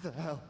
The hell?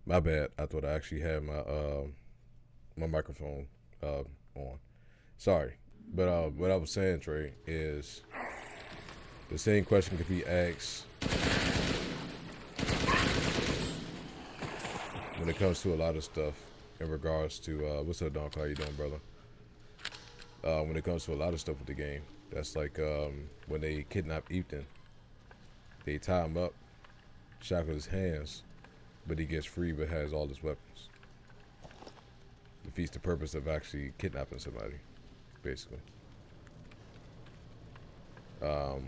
My bad. I thought I actually had my my microphone on. Sorry, but what I was saying, Trey, is the same question could be asked when it comes to a lot of stuff in regards to what's up, Don? How you doing, brother? When it comes to a lot of stuff with the game, that's like when they kidnap Ethan, they tie him up, shackle his hands, but he gets free but has all his weapons. Defeats the purpose of actually kidnapping somebody, basically. I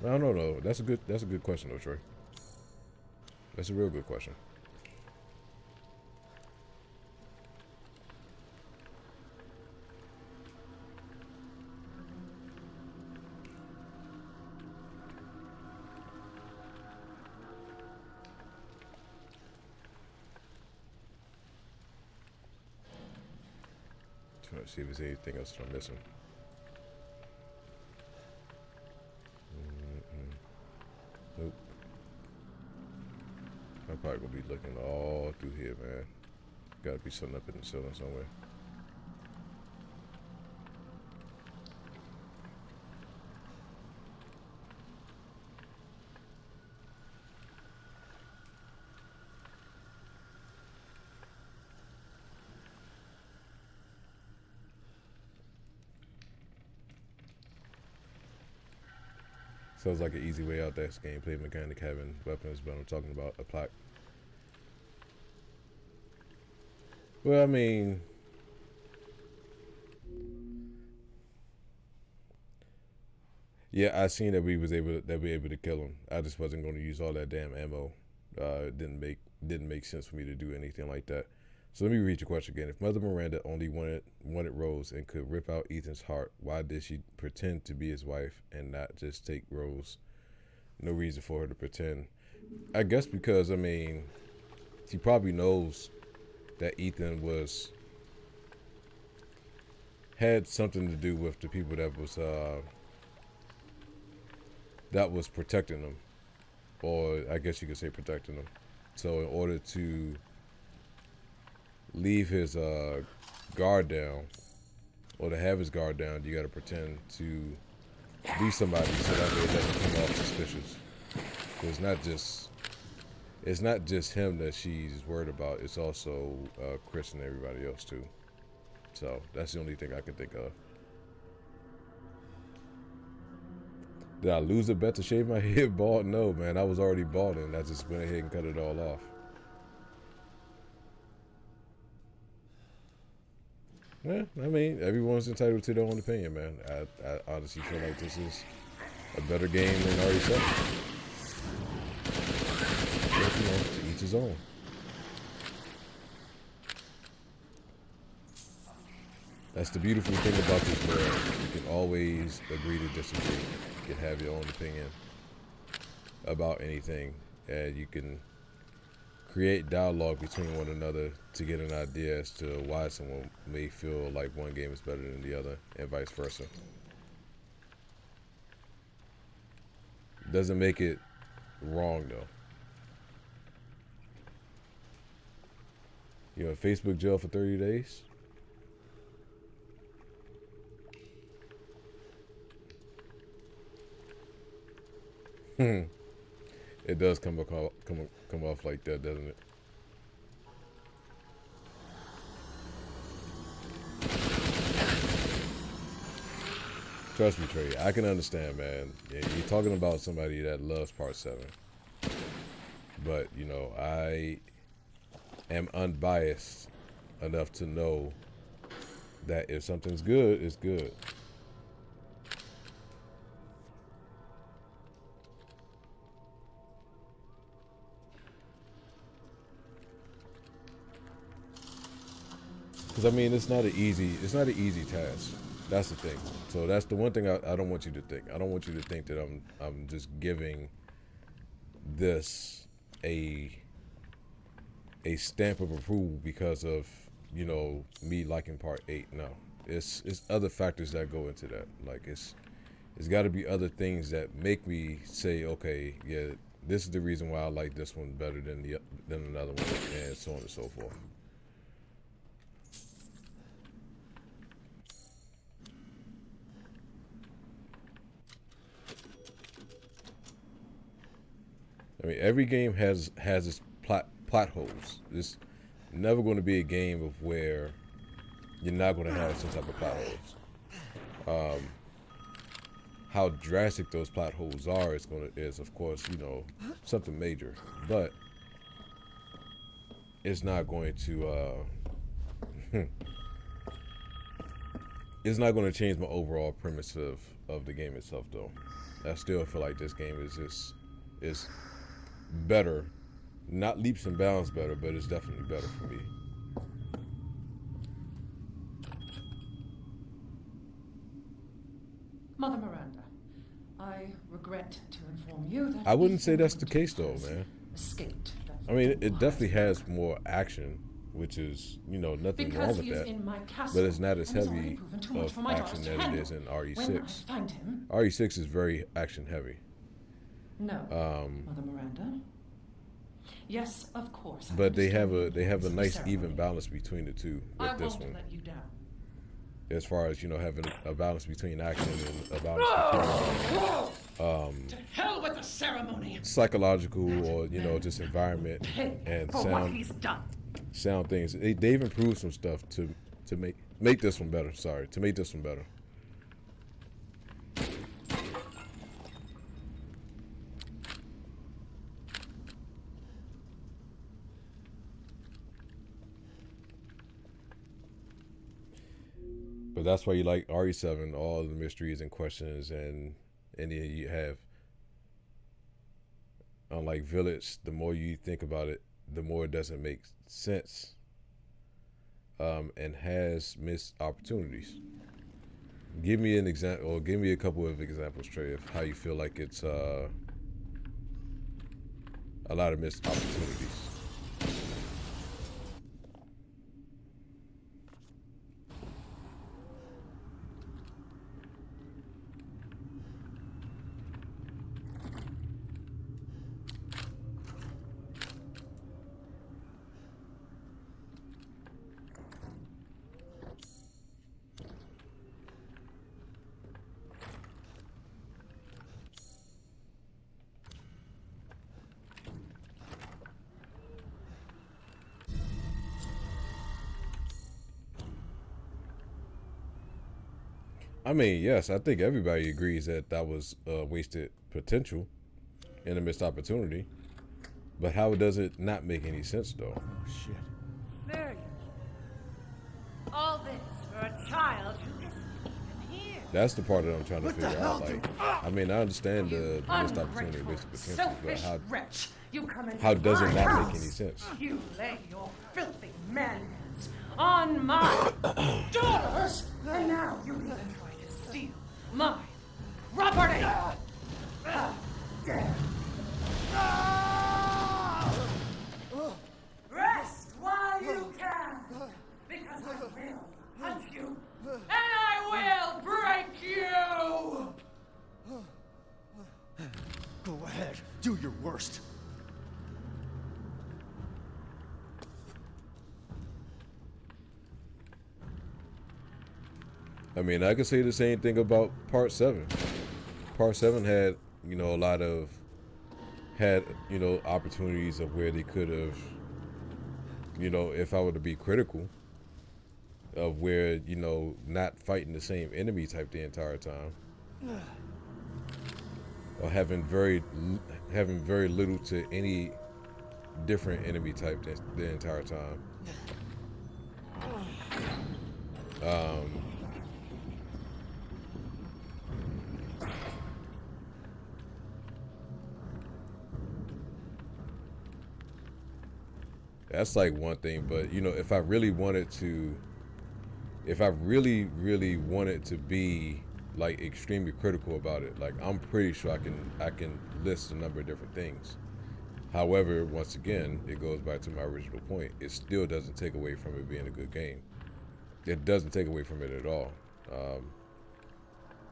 don't know though. That's a good question though, Trey. That's a real good question. Trying to see if there's anything else that I'm missing. Nope. I'm probably gonna be looking all through here, man. Gotta be something up in the ceiling somewhere. Sounds like an easy way out. That's gameplay mechanic having weapons, but I'm talking about a plot. Well, I mean, yeah, I seen that we were able to kill him. I just wasn't going to use all that damn ammo. It didn't make sense for me to do anything like that. So let me read your question again. If Mother Miranda only wanted Rose and could rip out Ethan's heart, why did she pretend to be his wife and not just take Rose? No reason for her to pretend. I guess because, I mean, she probably knows that Ethan had something to do with the people that was protecting them, or I guess you could say protecting them. So in order to leave his guard down, or to have his guard down, you got to pretend to be somebody so that way it doesn't come off suspicious. It's not just him that she's worried about. It's also Chris and everybody else too. So that's the only thing I can think of. Did I lose a bet to shave my head bald? No, man. I was already balding. I just went ahead and cut it all off. Yeah, I mean, everyone's entitled to their own opinion, man. I honestly feel like this is a better game than RE7. But, you know, to each his own. That's the beautiful thing about this world. You can always agree to disagree. You can have your own opinion about anything, and you can create dialogue between one another to get an idea as to why someone may feel like one game is better than the other, and vice versa. Doesn't make it wrong, though. You're in Facebook jail for 30 days? It does come off like that, doesn't it? Trust me, Trey. I can understand, man. Yeah, you're talking about somebody that loves Part 7. But, you know, I am unbiased enough to know that if something's good, it's good. Because, I mean, it's not an easy task. That's the thing. So that's the one thing I don't want you to think. I don't want you to think that I'm just giving this a stamp of approval because of, you know, me liking Part 8. No, it's other factors that go into that. Like it's got to be other things that make me say, okay, yeah, this is the reason why I like this one better than another one, and so on and so forth. I mean, every game has its plot holes. It's never going to be a game of where you're not going to have some type of plot holes. How drastic those plot holes are is of course, you know, something major, but it's not going to it's not going to change my overall premise of the game itself, though. I still feel like this game is better, not leaps and bounds better, but it's definitely better for me. Mother Miranda, I regret to inform you that I wouldn't say that's the case, though, man. Escaped. I mean, it definitely has more action, which is, you know, nothing wrong with that. But it's not as heavy of action as it is in RE6. RE6 is very action heavy. No, Mother Miranda. Yes, of course. But they have a nice even balance between the two with this one. Let you down. As far as, you know, having a balance between action and a balance between to hell with the ceremony. Psychological or, you know, just environment and sound things. They've improved some stuff to make this one better. Sorry, to make this one better. But that's why you like RE7, all the mysteries and questions, and then you have, unlike Village, the more you think about it, the more it doesn't make sense, and has missed opportunities. Give me an example, or give me a couple of examples, Trey, of how you feel like it's a lot of missed opportunities. I mean, yes, I think everybody agrees that that was wasted potential and a missed opportunity. But how does it not make any sense, though? Oh, shit. There you go. All this for a child who isn't even here. That's the part that I'm trying to What the figure hell, out. Like, dude? I mean, I understand the missed opportunity and Ungrateful, wasted potential, but selfish wretch. You come into how does it my not house. make any sense? You lay your filthy man hands on my daughters, and now you even try to steal my property. How dare rest while you can, because I will hunt you, and I will break you! Go ahead. Do your worst. I mean, I could say the same thing about Part 7. Part 7 had, you know, opportunities of where they could have, you know, if I were to be critical of where, you know, not fighting the same enemy type the entire time, or having very little to any different enemy type the entire time. That's like one thing, but you know, if I really wanted to be like extremely critical about it, like I'm pretty sure I can list a number of different things. However, once again, it goes back to my original point. It still doesn't take away from it being a good game. It doesn't take away from it at all,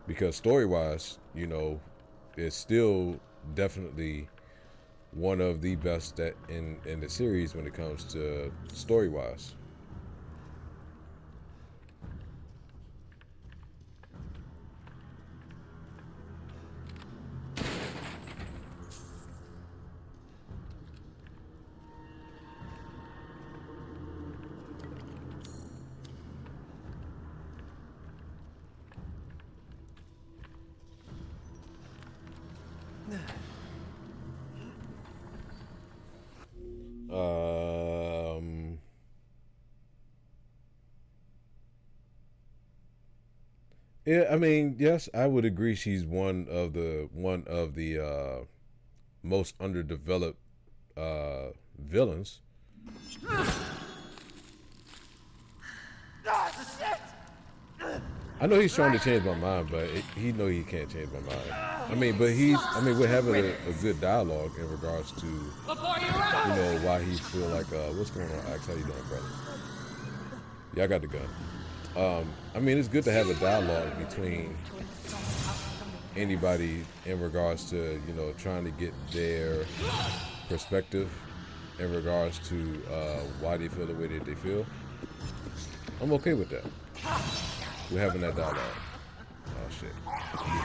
because story-wise, you know, it's still definitely one of the best that in the series when it comes to story-wise. Yeah, I mean, yes, I would agree. She's one of the most underdeveloped villains. I know he's trying to change my mind, but he know he can't change my mind. I mean, but we're having a good dialogue in regards to, you know, why he feel like, what's going on, Axe? How you doing, brother? Yeah, I got the gun. I mean, it's good to have a dialogue between anybody in regards to, you know, trying to get their perspective in regards to why they feel the way that they feel. I'm okay with that. We're having that dialogue. Oh shit. Let me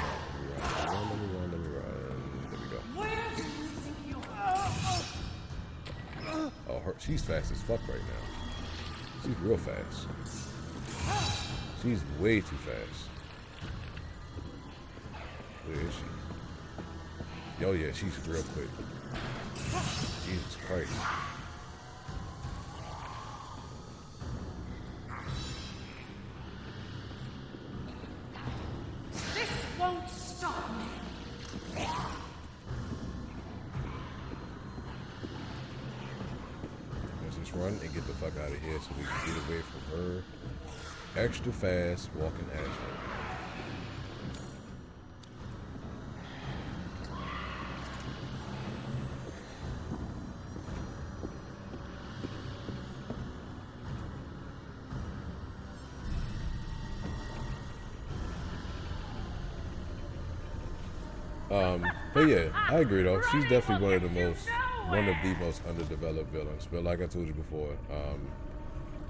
run. There we go. Where do you think you are? Oh, she's fast as fuck right now. She's real fast. She's way too fast. Where is she? Oh yeah, she's real quick. Jesus Christ. This won't stop me. Let's just run and get the fuck out of here so we can get away from her. Extra fast walking Ashland. But yeah, I agree though. She's definitely one of the most underdeveloped villains. But like I told you before,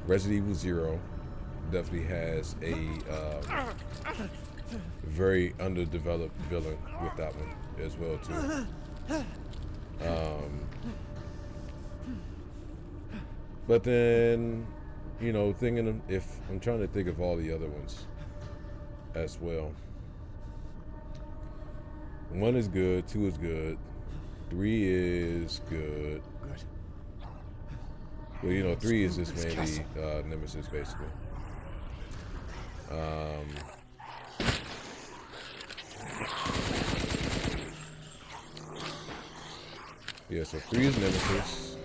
Resident Evil 0 definitely has a very underdeveloped villain with that one as well too. But then, you know, if I'm trying to think of all the other ones, as well. 1 is good, 2 is good, 3 is good. Good. Well, you know, 3 is just This mainly Nemesis, basically. Yeah, so 3 is Nemesis.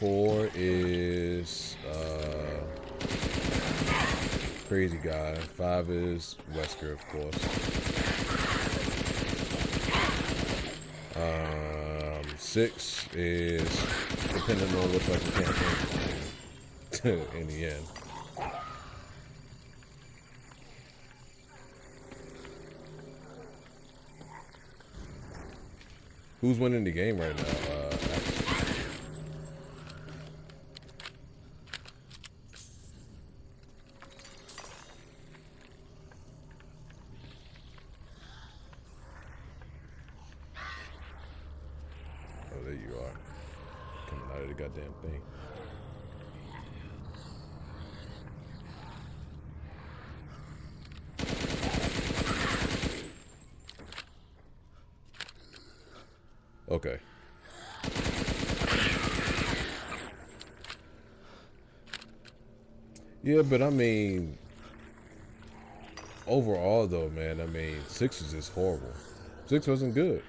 4 is Crazy Guy. 5 is Wesker, of course. 6 is depending on what type of campaign in the end. Who's winning the game right now? Oh, there you are. Coming out of the goddamn thing. Okay. Yeah, but I mean, overall though, man, I mean, 6 was just horrible. 6 wasn't good.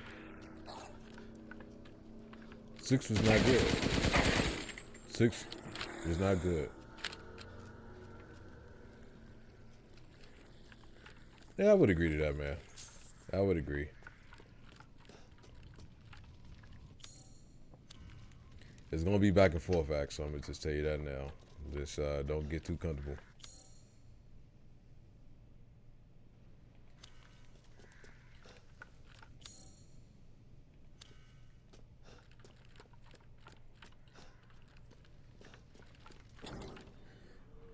6 was not good. 6 was not good. Yeah, I would agree to that, man. I would agree. It's gonna be back and forth act, so I'm gonna just tell you that now. Just don't get too comfortable.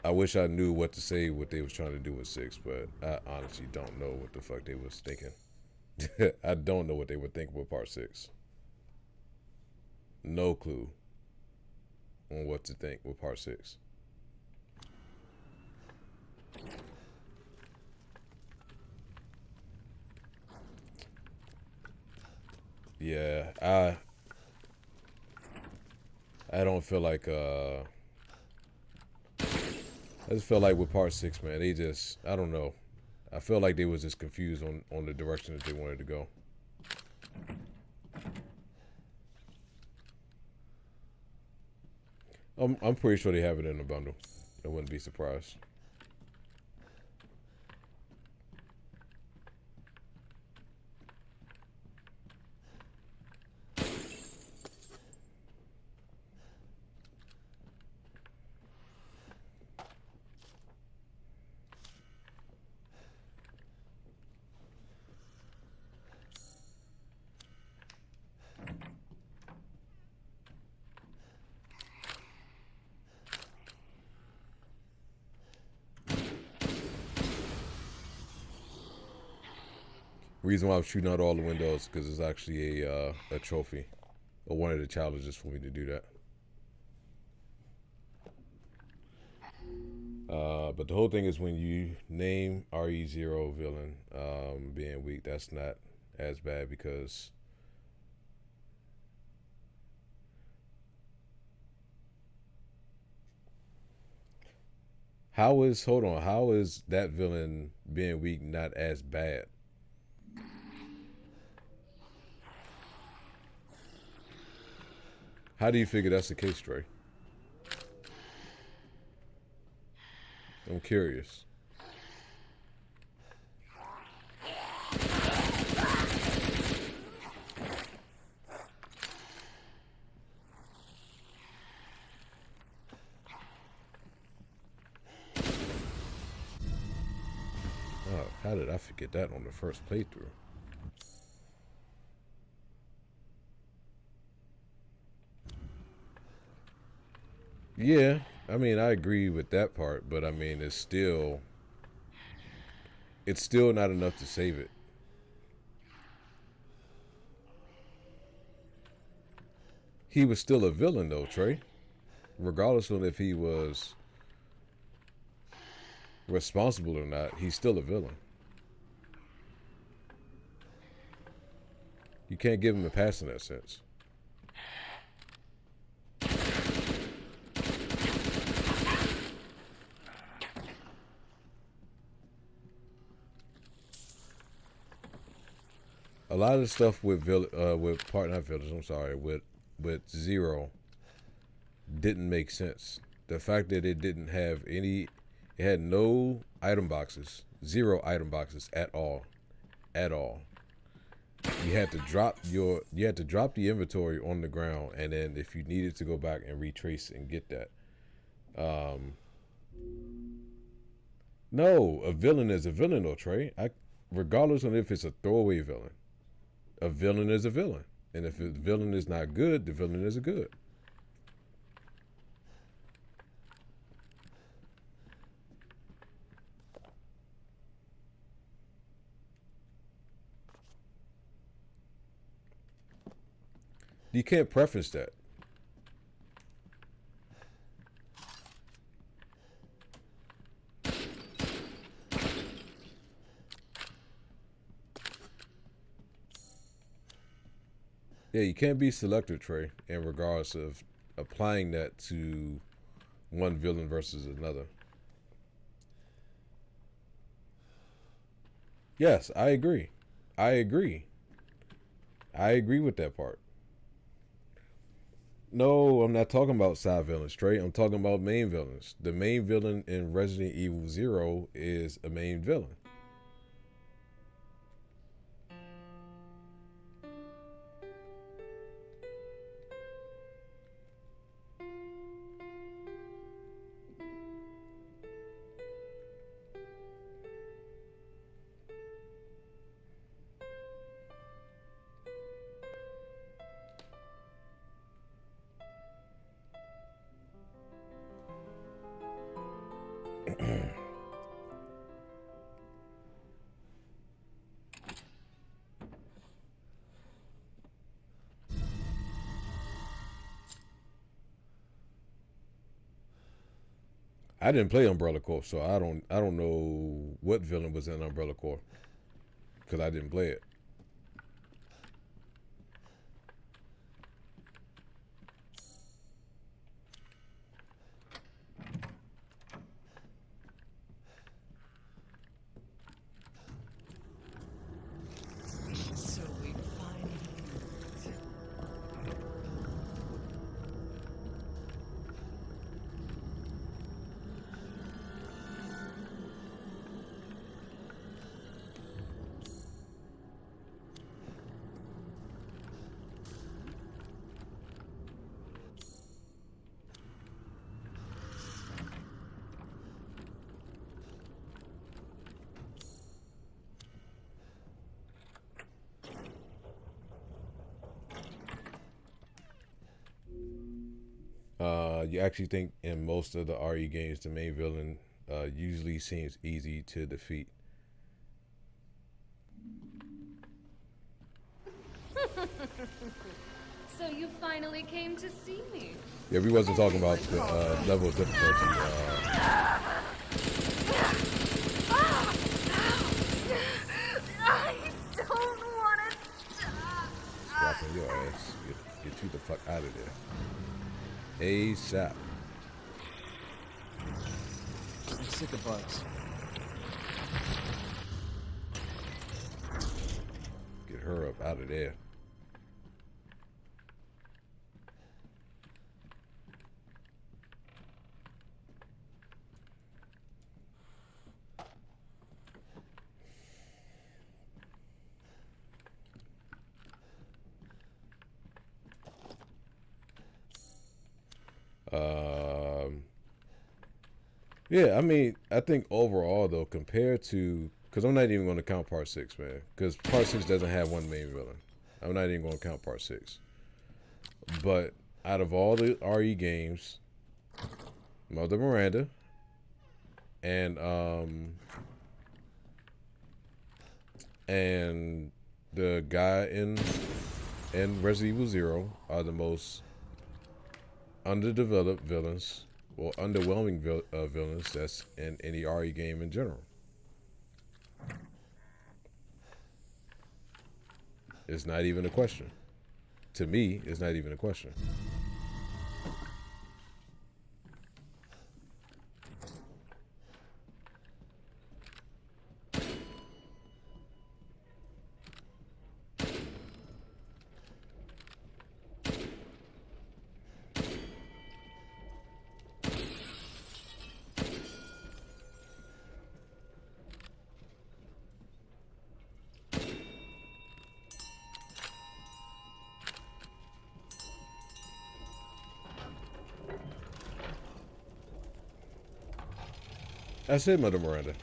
I wish I knew what to say, what they was trying to do with 6, but I honestly don't know what the fuck they was thinking. I don't know what they were thinking with part 6. No clue on what to think with part 6. Yeah, I don't feel like I just feel like with part 6, man, they just, I don't know. I feel like they was just confused on the direction that they wanted to go. I'm pretty sure they have it in the bundle. I wouldn't be surprised. Reason why I'm shooting out all the windows because it's actually a trophy, or one of the challenges for me to do that. But the whole thing is when you name RE0 villain being weak, that's not as bad because how is that villain being weak not as bad? How do you figure that's the case, Trey? I'm curious. Oh, how did I forget that on the first playthrough? Yeah, I mean, I agree with that part, but I mean, it's still not enough to save it. He was still a villain though, Trey. Regardless of if he was responsible or not, he's still a villain. You can't give him a pass in that sense. A lot of the stuff with with Zero didn't make sense. The fact that it didn't have any, it had no item boxes, 0 item boxes at all. You had to drop the inventory on the ground, and then if you needed to go back and retrace and get that. No, a villain is a villain though, Trey. Regardless of if it's a throwaway villain. A villain is a villain. And if a villain is not good, the villain isn't good. You can't preference that. Yeah, you can't be selective, Trey, in regards of applying that to one villain versus another. Yes, I agree. I agree with that part. No, I'm not talking about side villains, Trey. I'm talking about main villains. The main villain in Resident Evil 0 is a main villain. I didn't play Umbrella Corp, so I don't know what villain was in Umbrella Corp because I didn't play it. So we finally You actually think in most of the RE games, the main villain usually seems easy to defeat. So you finally came to see me. Yeah, we wasn't talking about the level of difficulty. I don't want to Dropping your ass. Get you the fuck out of there. ASAP. I'm sick of bugs. Get her up out of there. Yeah, I mean, I think overall though, compared to, because I'm not even going to count Part 6, man, because Part 6 doesn't have one main villain. I'm not even going to count Part 6. But out of all the RE games, Mother Miranda and the guy in Resident Evil 0 are the most underdeveloped villains or underwhelming villains that's in any RE game in general. It's not even a question. To me, it's not even a question. That's it, Mother Miranda.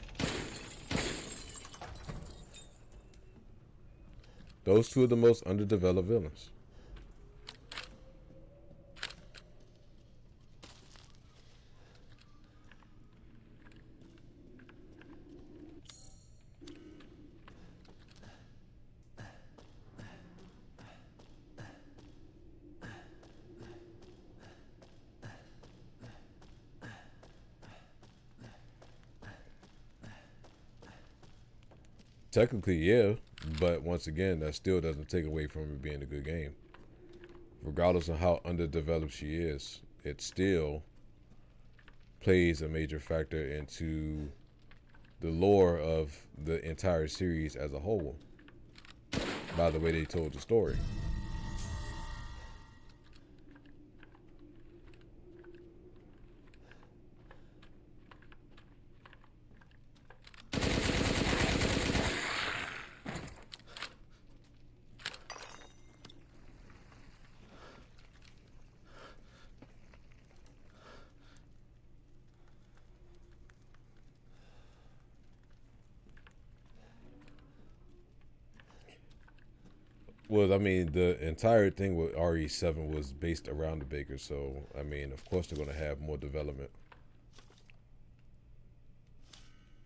Those two are the most underdeveloped villains. Technically, yeah, but once again, that still doesn't take away from it being a good game. Regardless of how underdeveloped she is, it still plays a major factor into the lore of the entire series as a whole by the way they told the story. Well, I mean, the entire thing with RE7 was based around the Bakers, so, I mean, of course they're going to have more development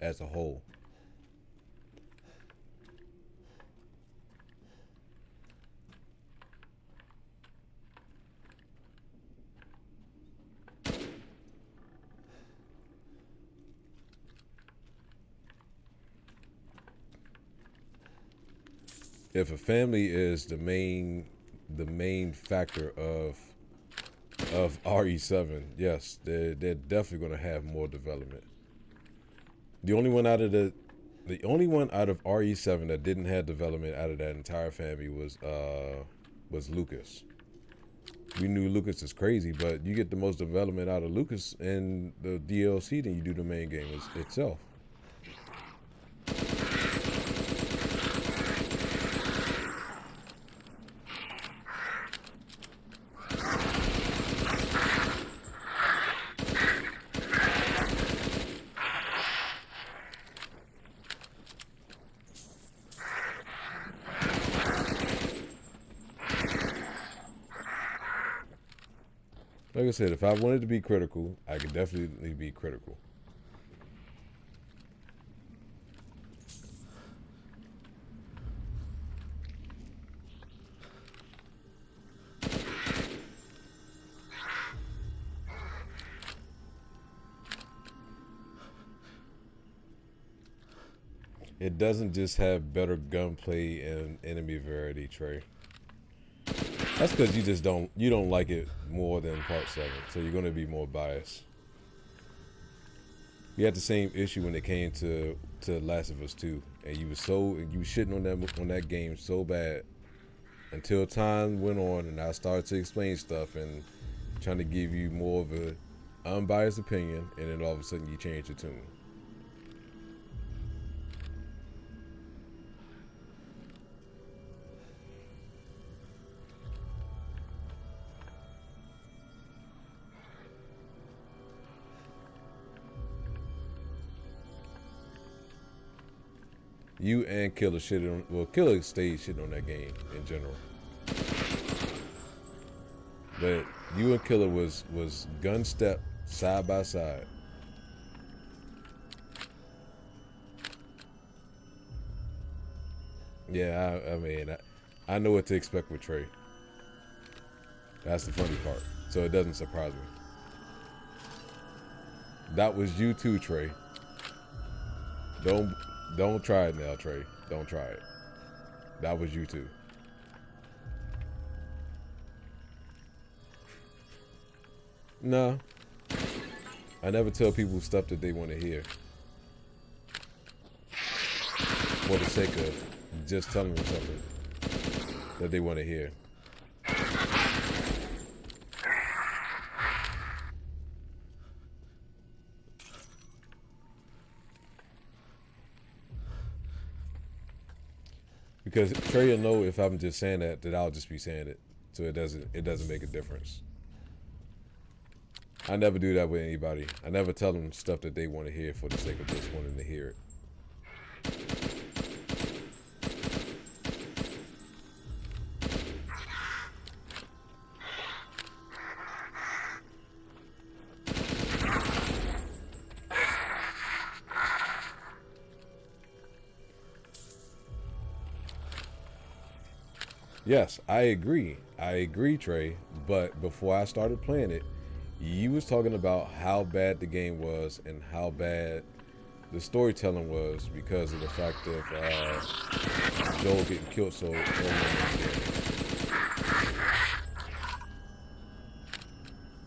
as a whole. If a family is the main factor of RE7, yes, they're definitely going to have more development. The only one out of RE7 that didn't have development out of that entire family was Lucas. We knew Lucas is crazy, but you get the most development out of Lucas in the DLC than you do the main game itself. Like I said, if I wanted to be critical, I could definitely be critical. It doesn't just have better gunplay and enemy variety, Trey. That's because you don't like it more than Part 7, so you're gonna be more biased. We had the same issue when it came to Last of Us 2, and you were shitting on that game so bad until time went on, and I started to explain stuff and trying to give you more of a unbiased opinion, and then all of a sudden you change your tune. You and Killer shitted on, well, Killer stayed shitting on that game in general. But you and Killer was gun step side by side. Yeah, I mean, I know what to expect with Trey. That's the funny part. So it doesn't surprise me. That was you too, Trey. Don't try it now, Trey. Don't try it. That was you too. No. I never tell people stuff that they want to hear. For the sake of just telling them something that they want to hear. Because Trey will know if I'm just saying that I'll just be saying it. So it doesn't make a difference. I never do that with anybody. I never tell them stuff that they want to hear for the sake of just wanting to hear it. Yes, I agree. I agree, Trey. But before I started playing it, you was talking about how bad the game was and how bad the storytelling was because of the fact of Joel getting killed so early in the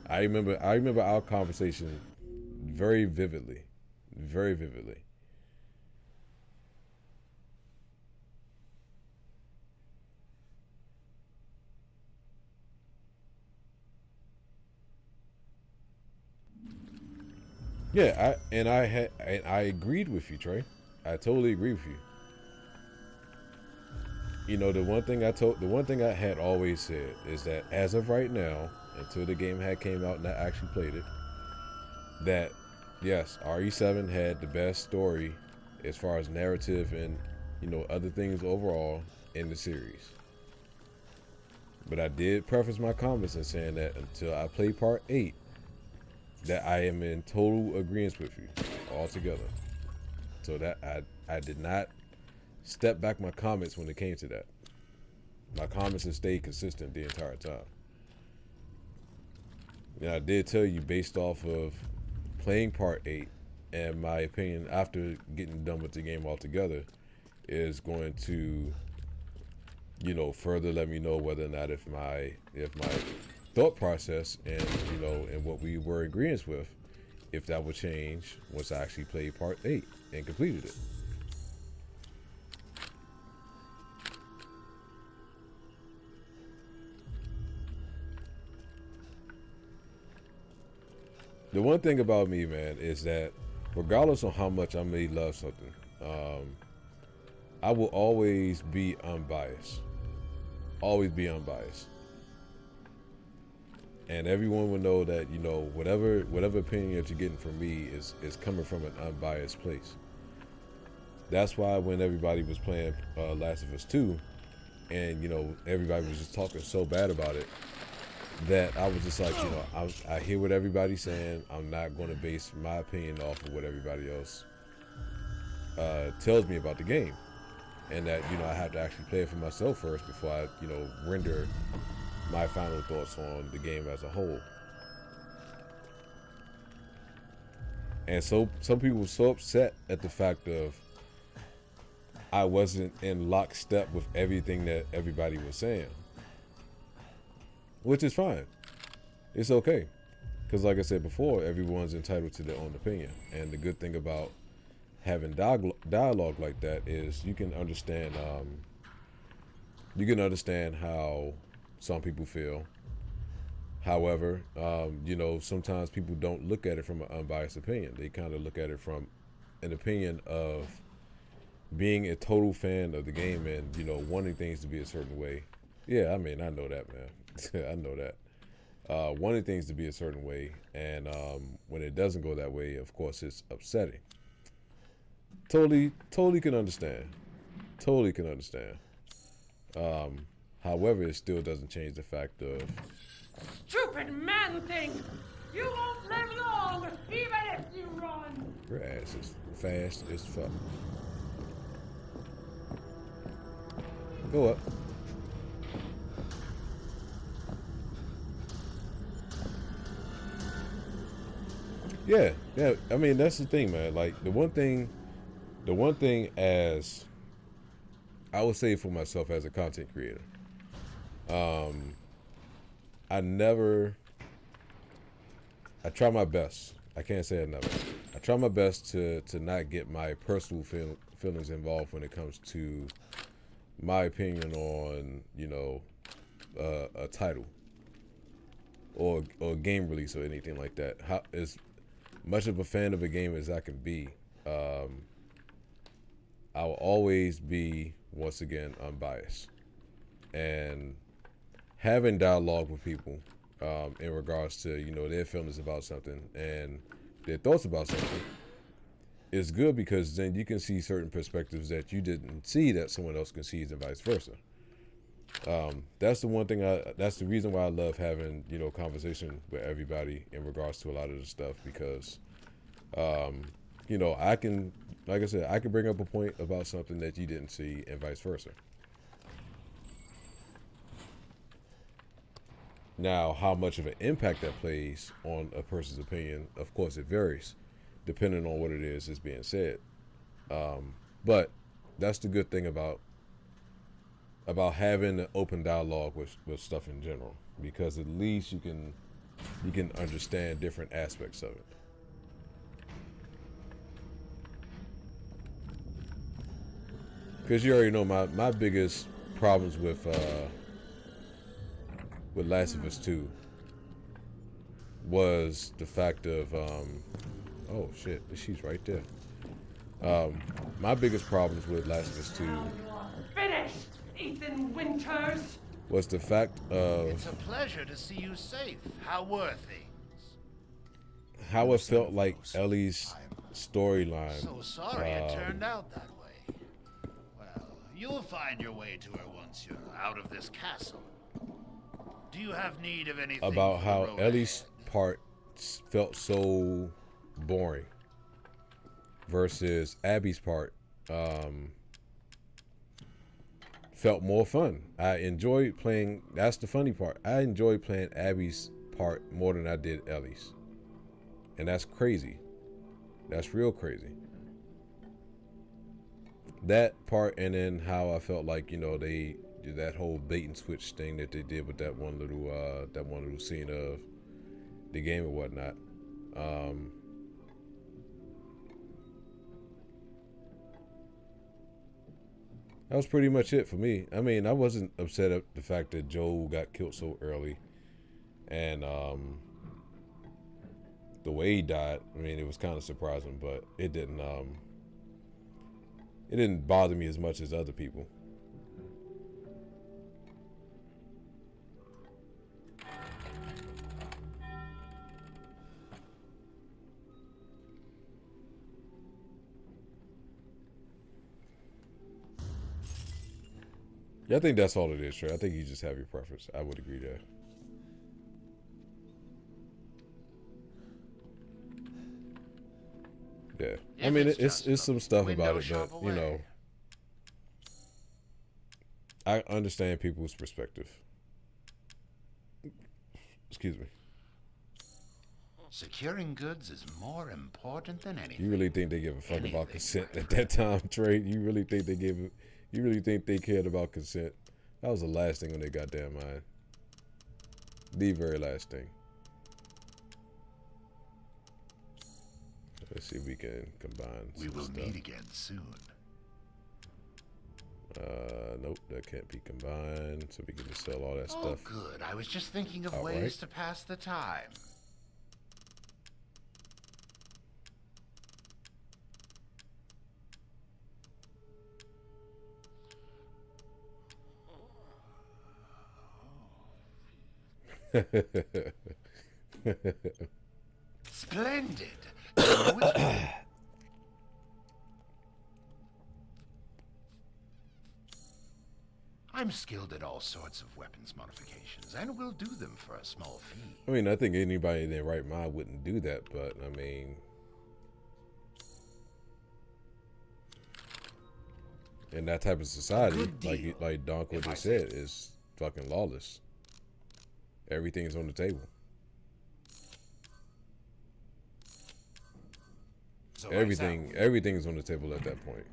game. I remember our conversation very vividly. Very vividly. Yeah, I agreed with you, Trey. I totally agree with you. You know, the one thing I had always said is that as of right now, until the game had came out and I actually played it, that yes, RE7 had the best story as far as narrative and, you know, other things overall in the series. But I did preface my comments in saying that until I play part 8, that I am in total agreement with you altogether. So that I did not step back my comments when it came to that. My comments have stayed consistent the entire time. And I did tell you based off of playing part 8 and my opinion after getting done with the game altogether is going to, you know, further let me know whether or not if my thought process and, you know, and what we were in agreement with, if that would change once I actually played part 8 and completed it. The one thing about me, man, is that regardless of how much I may love something, I will always be unbiased. Always be unbiased. And everyone will know that, you know, whatever opinion that you're getting from me is coming from an unbiased place. That's why when everybody was playing Last of Us 2, and, you know, everybody was just talking so bad about it, that I was just like, you know, I hear what everybody's saying. I'm not going to base my opinion off of what everybody else tells me about the game. And that, you know, I have to actually play it for myself first before I, you know, render my final thoughts on the game as a whole. And so some people were so upset at the fact of I wasn't in lockstep with everything that everybody was saying, which is fine. It's okay, because like I said before, everyone's entitled to their own opinion. And the good thing about having dialogue like that is you can understand how some people feel. However, you know, sometimes people don't look at it from an unbiased opinion. They kind of look at it from an opinion of being a total fan of the game and, you know, wanting things to be a certain way. Yeah, I mean, I know that, man. I know that. Wanting things to be a certain way, and when it doesn't go that way, of course, it's upsetting. Totally can understand. Totally can understand. However, it still doesn't change the fact of... Stupid man thing! You won't live long, even if you run! Your ass is fast as fuck. Go up. Yeah, yeah. I mean, that's the thing, man. Like the one thing as I would say for myself as a content creator, I never. I try my best. I can't say I never. I try my best to not get my personal feelings involved when it comes to my opinion on, you know, a title or a game release or anything like that. How as much of a fan of a game as I can be, I will always be, once again, unbiased. And having dialogue with people in regards to, you know, their feelings about something and their thoughts about something is good, because then you can see certain perspectives that you didn't see that someone else can see, and vice versa. That's the one thing that's the reason why I love having, you know, conversation with everybody in regards to a lot of the stuff, because you know, I can, like I said, I can bring up a point about something that you didn't see, and vice versa. Now, how much of an impact that plays on a person's opinion, of course, it varies depending on what it is being said. But that's the good thing about having an open dialogue with stuff in general, because at least you can understand different aspects of it. Because you already know my biggest problems with Last of Us 2 was the fact of oh shit, she's right there. My biggest problems with Last of Us 2 Finished, Ethan Winters. was the fact of It's a pleasure to see you safe. How were things? how it felt like Ellie's storyline. So sorry it turned out that way. Well, you'll find your way to her once you're out of this castle. Do you have need of anything About for how the road Ellie's ahead? part felt so boring versus Abby's part felt more fun. I enjoyed playing. That's the funny part. I enjoyed playing Abby's part more than I did Ellie's, and that's crazy. That's real crazy. That part, and then how I felt like, you know, they did that whole bait and switch thing that they did with that one little scene of the game or whatnot. That was pretty much it for me. I mean, I wasn't upset at the fact that Joel got killed so early, and the way he died. I mean, it was kind of surprising, but it didn't bother me as much as other people. Yeah, I think that's all it is, Trey. I think you just have your preference. I would agree there. Yeah, I mean, it's some stuff about it, but you know, I understand people's perspective. Excuse me. Securing goods is more important than anything. You really think they give a fuck about consent at that time, Trey? You really think they gave it? You really think they cared about consent? That was the last thing on their goddamn mind. The very last thing. Let's see if we can combine We some will stuff. meet again soon. Nope, that can't be combined. So we can just sell all that Oh, stuff. good. I was just thinking of Outright. ways to pass the time. Splendid. I'm skilled at all sorts of weapons modifications, and will do them for a small fee. I mean, I think anybody in their right mind wouldn't do that, but I mean, in that type of society, like Donko just said, is fucking lawless. Everything's on the table. So lights out. Everything's on the table at that point.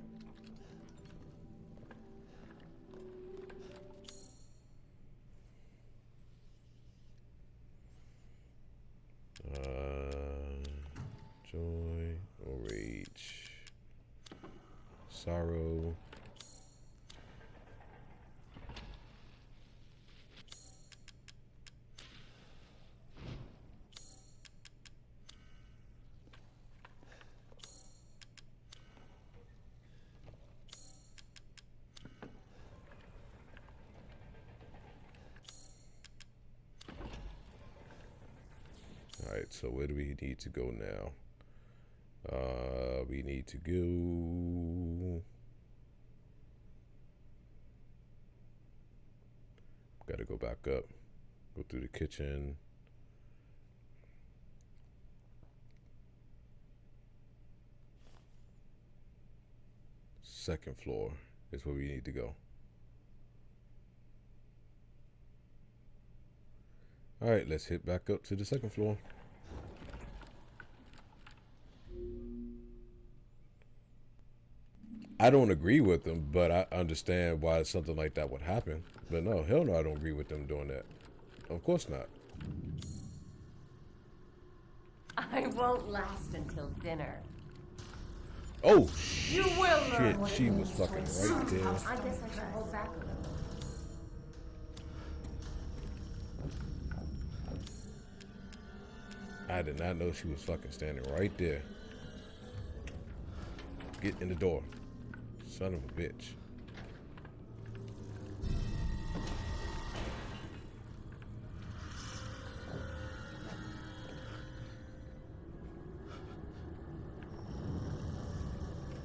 Joy or rage, sorrow. Alright, so where do we need to go now? We need to go. Gotta go back up. Go through the kitchen. Second floor is where we need to go. Alright, let's hit back up to the second floor. I don't agree with them, but I understand why something like that would happen. But no, hell no, I don't agree with them doing that. Of course not. I won't last until dinner. Oh, You will learn shit, what it she was means to fucking insult right there. us. I guess I should hold back a little. I did not know she was fucking standing right there. Get in the door. Son of a bitch.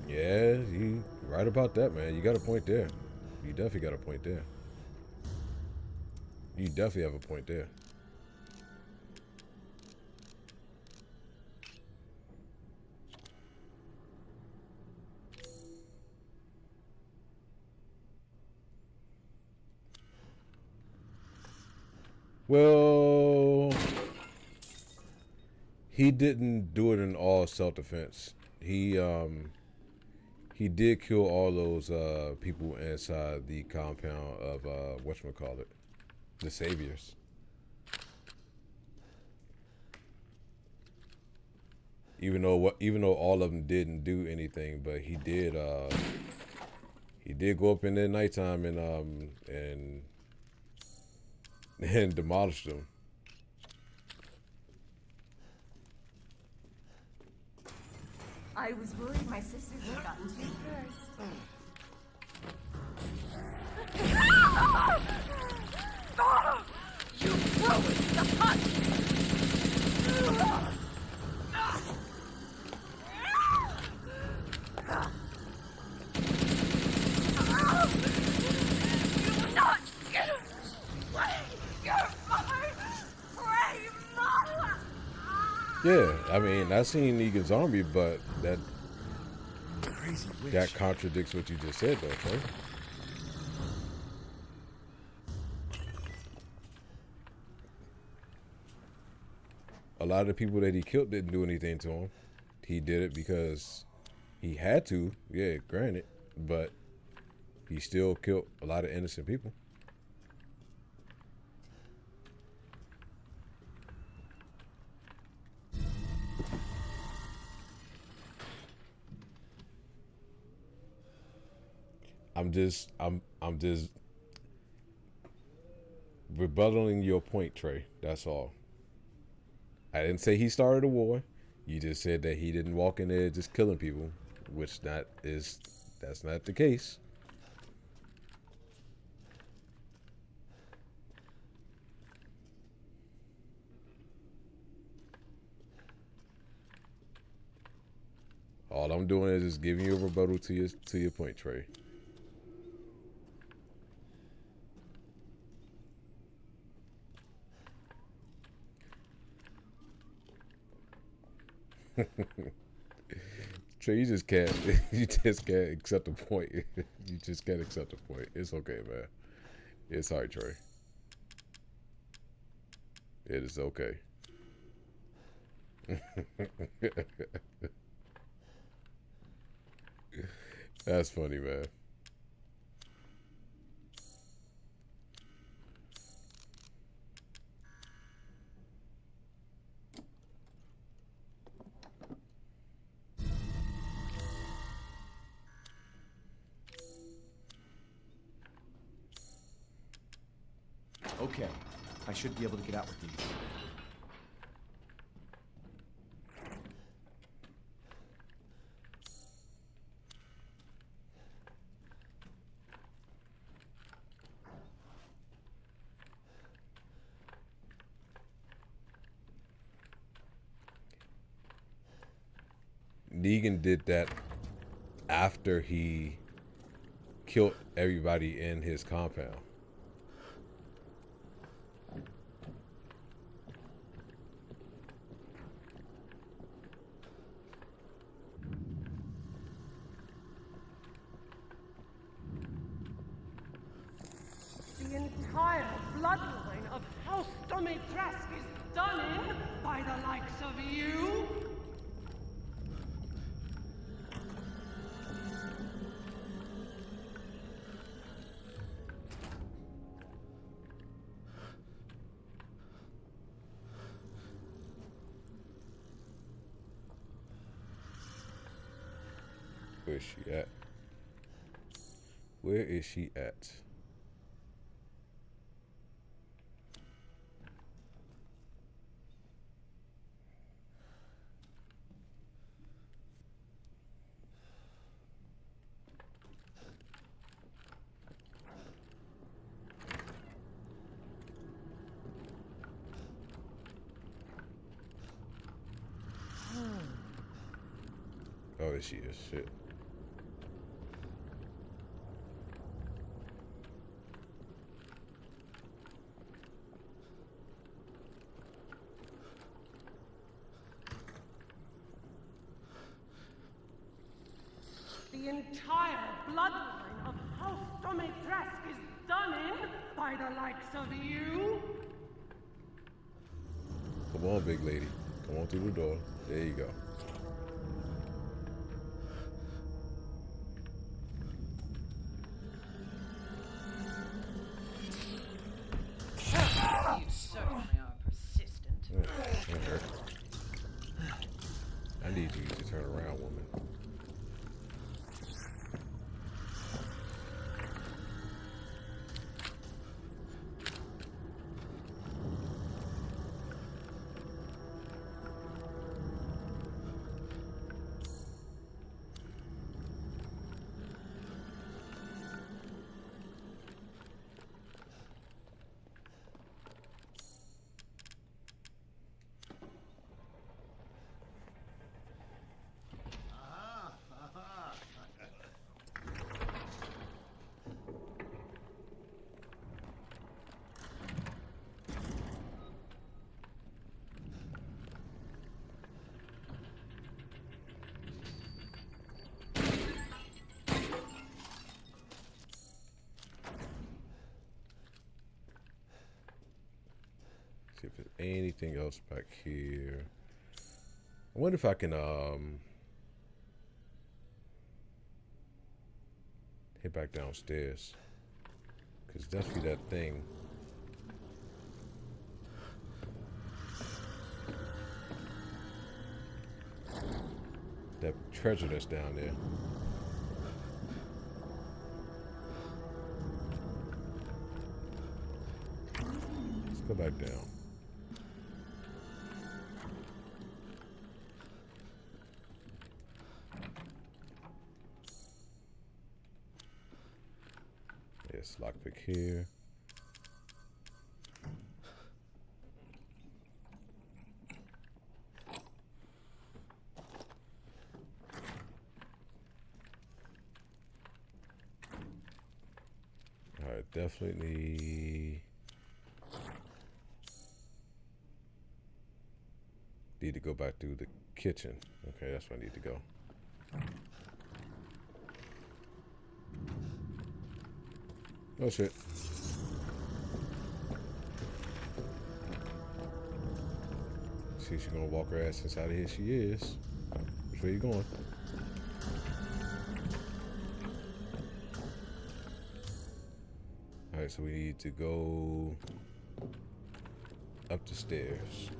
Yeah, you right about that, man. You got a point there. You definitely got a point there. You definitely have a point there. Well, he didn't do it in all self-defense. He did kill all those people inside the compound of whatchamacallit, the Saviors. Even though all of them didn't do anything, but he did go up in there nighttime and demolish them. I was worried my sisters had gotten to you first. You ruined the hunt! You not get away! You're my prey, Mama! Yeah, I mean, I seen Negan's Zombie, but that Crazy witch. contradicts what you just said, though, Trey. A lot of the people that he killed didn't do anything to him. He did it because he had to, yeah, granted, but he still killed a lot of innocent people. I'm just rebuttaling your point, Trey. That's all. I didn't say he started a war. You just said that he didn't walk in there just killing people, which that's not the case. All I'm doing is just giving you a rebuttal to your point, Trey. Trey, you just can't accept the point. You just can't accept the point. It's okay, man. It's all right, Trey. It is okay. That's funny, man. Okay, I should be able to get out with these. Negan did that after he killed everybody in his compound. The entire bloodline of House Domitresk is done in by the likes of you? Where is she at? Where is she at? Oh, there she is. Shit. The entire bloodline of House Domitresk is done in by the likes of you? Come on, big lady. Come on through the door. There you go. You certainly are persistent. That hurt. I need you to turn around, woman. See if there's anything else back here. I wonder if I can head back downstairs. Cause definitely that thing. That treasure that's down there. Let's go back down. Yes, lockpick here. Alright, definitely need to go back to the kitchen. Okay, that's where I need to go. Oh shit. See if she's gonna walk her ass inside of here. She is. Which way you going? Alright, so we need to go up the stairs.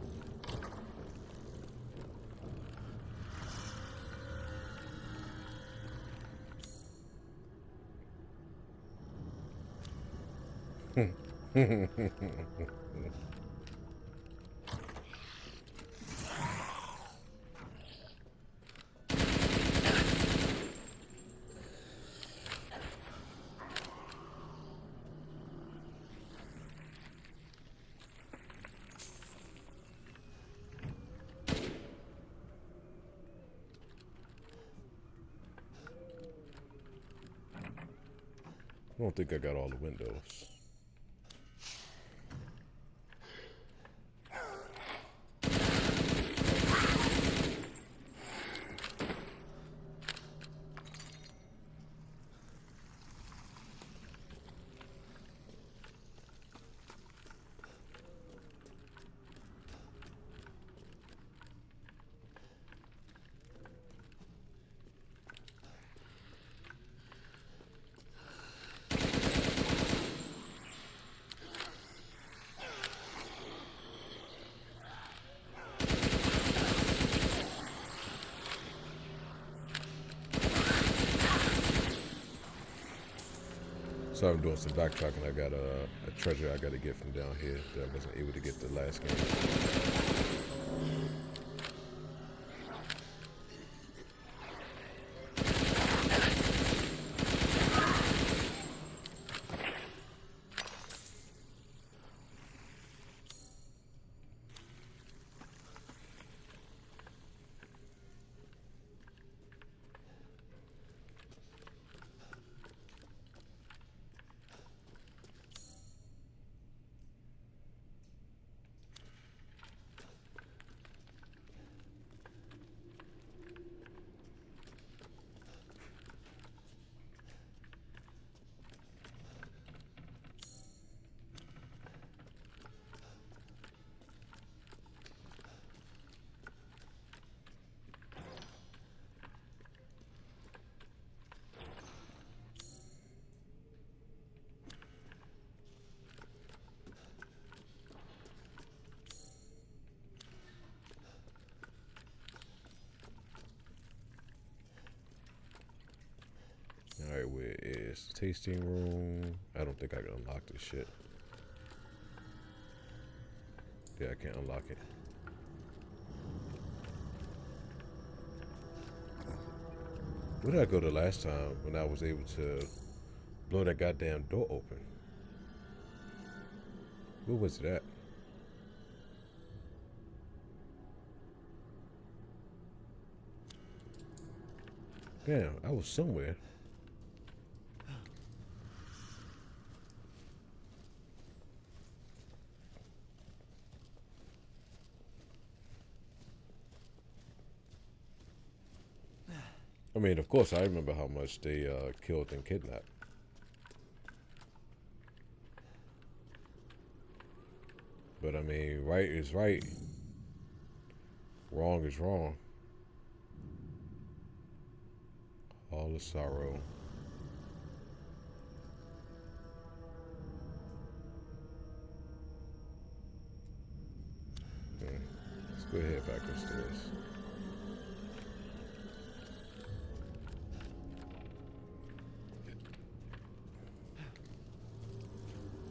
I don't think I got all the windows. So I'm doing some backtracking. I got a treasure I got to get from down here that I wasn't able to get the last game. Alright, where is the tasting room? I don't think I can unlock this shit. Yeah, I can't unlock it. Where did I go the last time when I was able to blow that goddamn door open? Where was it at? Damn, I was somewhere. I mean, of course, I remember how much they killed and kidnapped. But I mean, right is right. Wrong is wrong. All the sorrow. Let's go ahead back upstairs.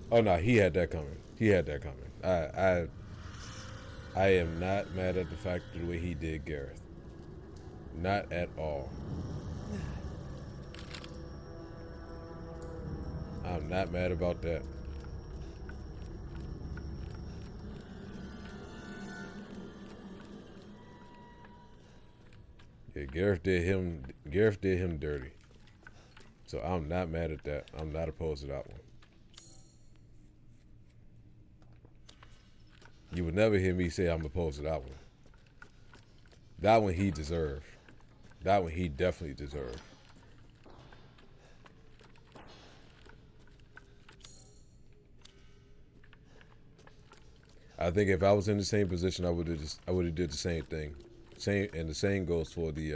Oh no, he had that coming. He had that coming. I am not mad at the fact of the way he did Gareth. Not at all. I'm not mad about that. Yeah, Gareth did him dirty. So I'm not mad at that. I'm not opposed to that one. You would never hear me say I'm opposed to that one. That one he deserved. That one he definitely deserved. I think if I was in the same position, I would have did the same thing. And the same goes for the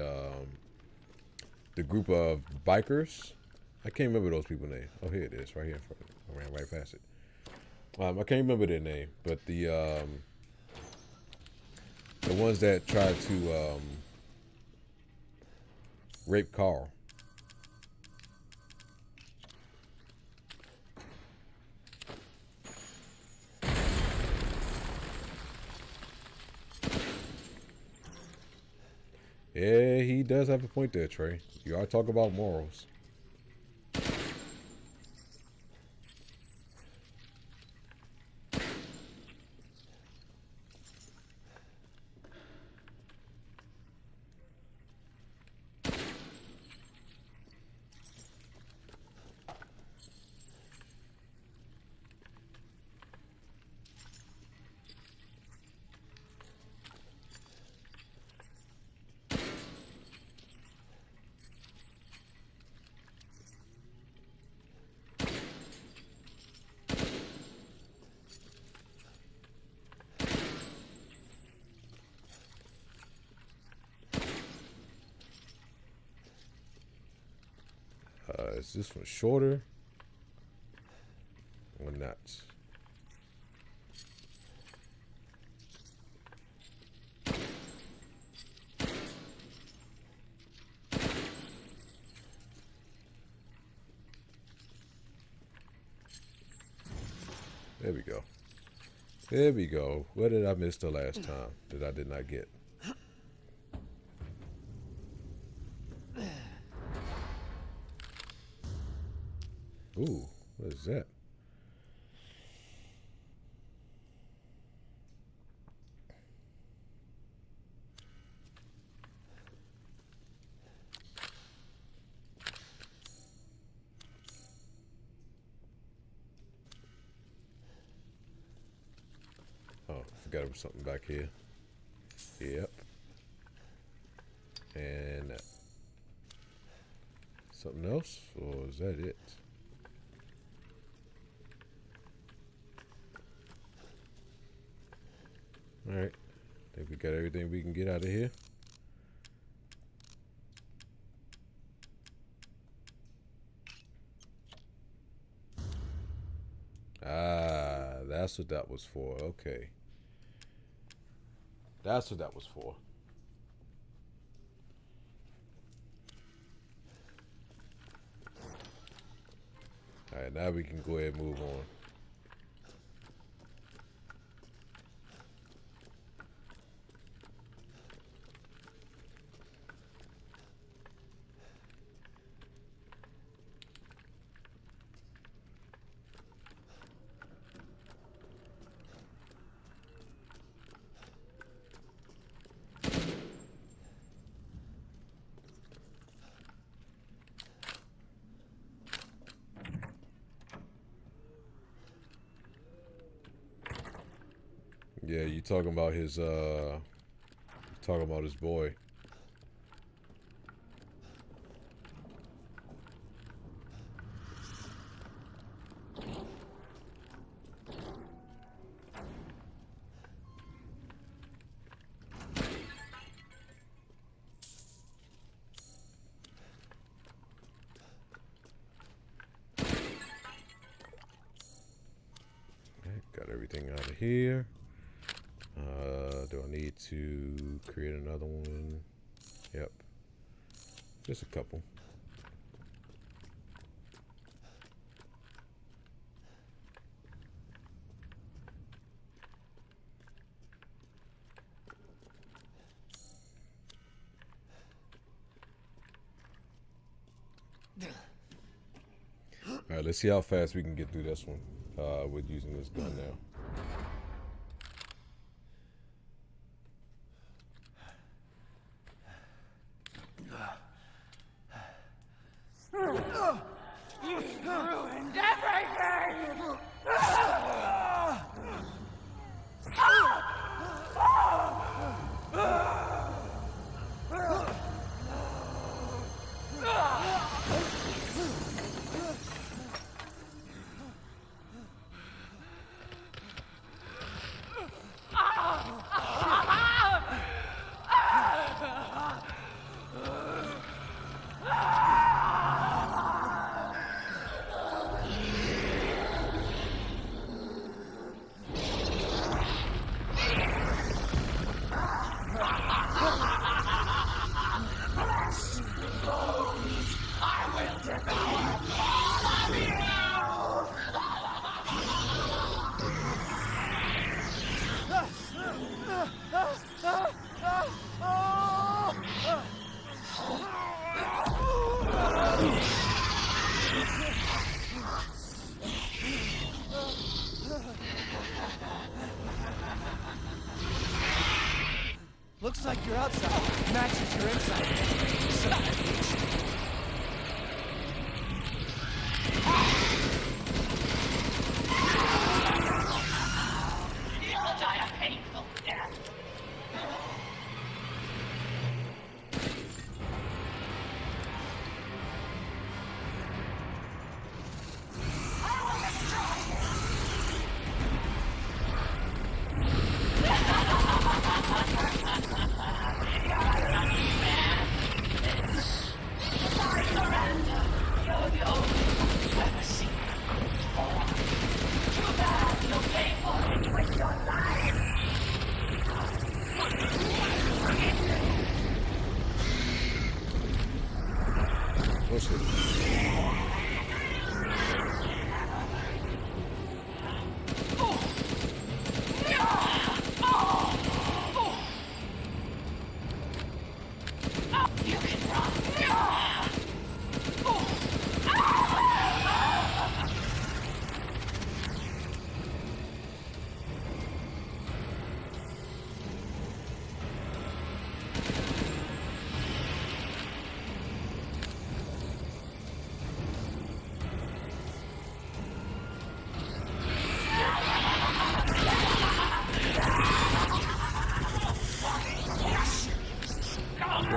group of bikers. I can't remember those people's name. Oh, here it is, right here in front of me. I ran right past it. I can't remember their name, but the ones that tried to rape Carl. Yeah, he does have a point there, Trey. You are talking about morals. Is this one shorter or not? There we go. There we go. What did I miss the last time that I did not get? Ooh, what is that? Oh, I forgot there was something back here. Yep. And that. Something else? Or is that it? Alright. Think we got everything we can get out of here. Ah, that's what that was for. Okay. That's what that was for. Alright, now we can go ahead and move on. Yeah, you talking about his boy. Okay, got everything out of here. Do I need to create another one? Yep. Just a couple. Alright, let's see how fast we can get through this one with using this gun now. Ruined everything! Looks like your outside matches your inside. Son of a bitch. You'll die a painful death. What's it? You can run.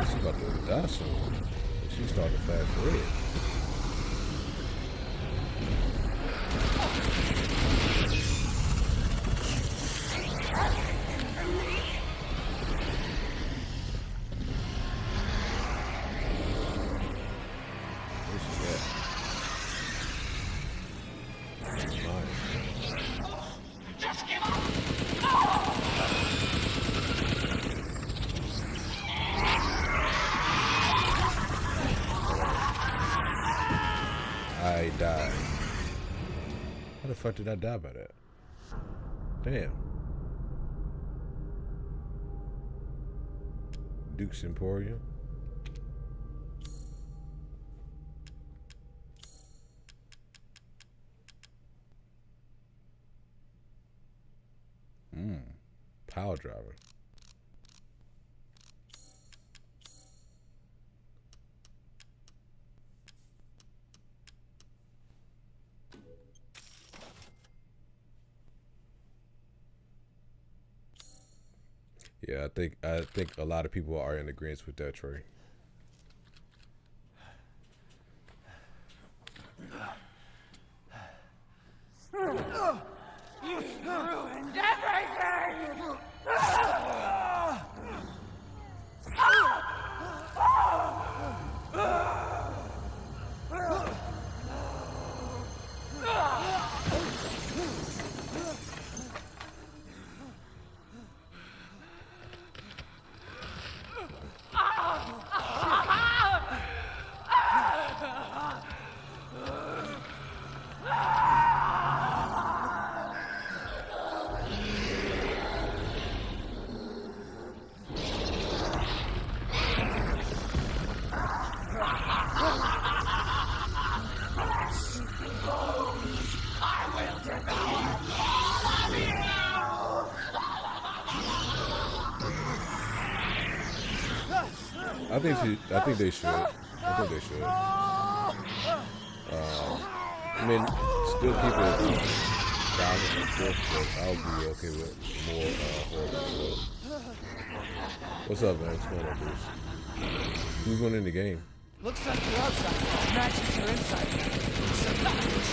She's about to die soon. She started fast red. Where's she at? Nice. Just give up. I died. How the fuck did I die by that? Damn. Duke's Emporium. Power driver. Yeah, I think a lot of people are in agreement with that, Trey. Ruined everything! I think they should. I think they should. I mean, still keep it balanced, of course, but I'll be okay with more horror stuff. What's up, man? What's going on, Bruce? Who's winning the game? Looks like your outside matches your inside. Son of a bitch.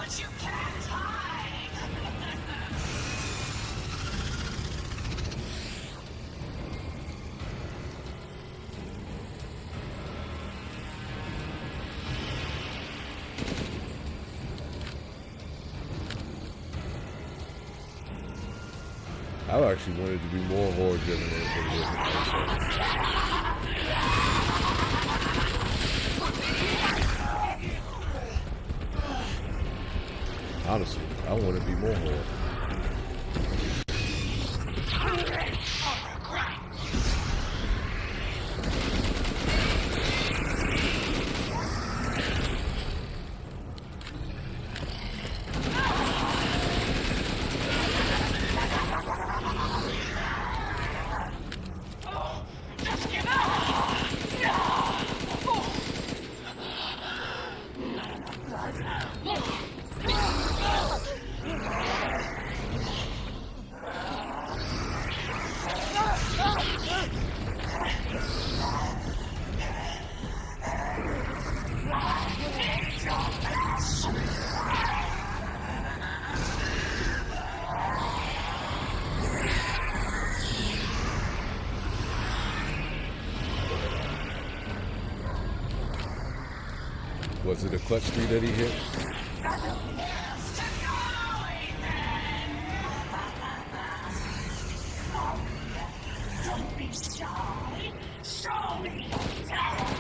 but you can't hide! I actually wanted to be more horror driven than it is. Honestly, I want to be more horror. Was it a clutch street that he hit? Don't be shy! Show me your talent!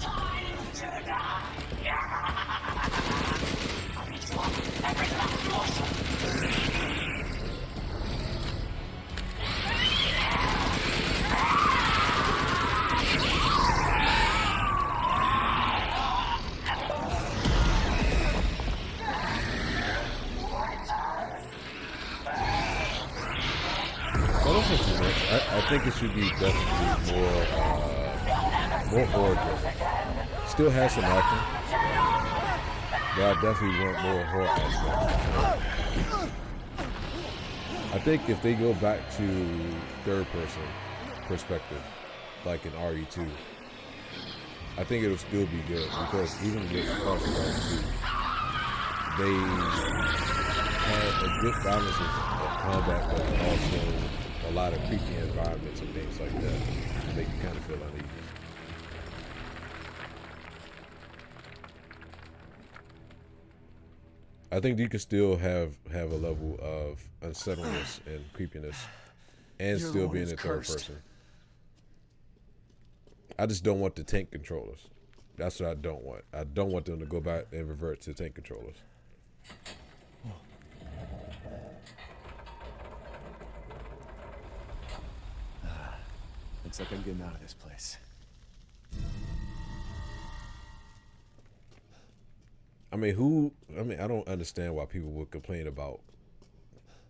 Time to die! I'll eat you up, every last morsel! I think it should be definitely more horror driven. Still has some action, but I definitely want more horror aspect. I think if they go back to third person perspective, like in RE2, I think it'll still be good because even with Cross 2, they had a good balance of combat, but also a lot of creepy environments and things like that to make you kind of feel uneasy. I think you can still have a level of unsettledness and creepiness and Your still be in Lord the is third cursed. person. I just don't want the tank controllers. That's what I don't want. I don't want them to go back and revert to tank controllers. Looks like I'm getting out of this place. I don't understand why people would complain about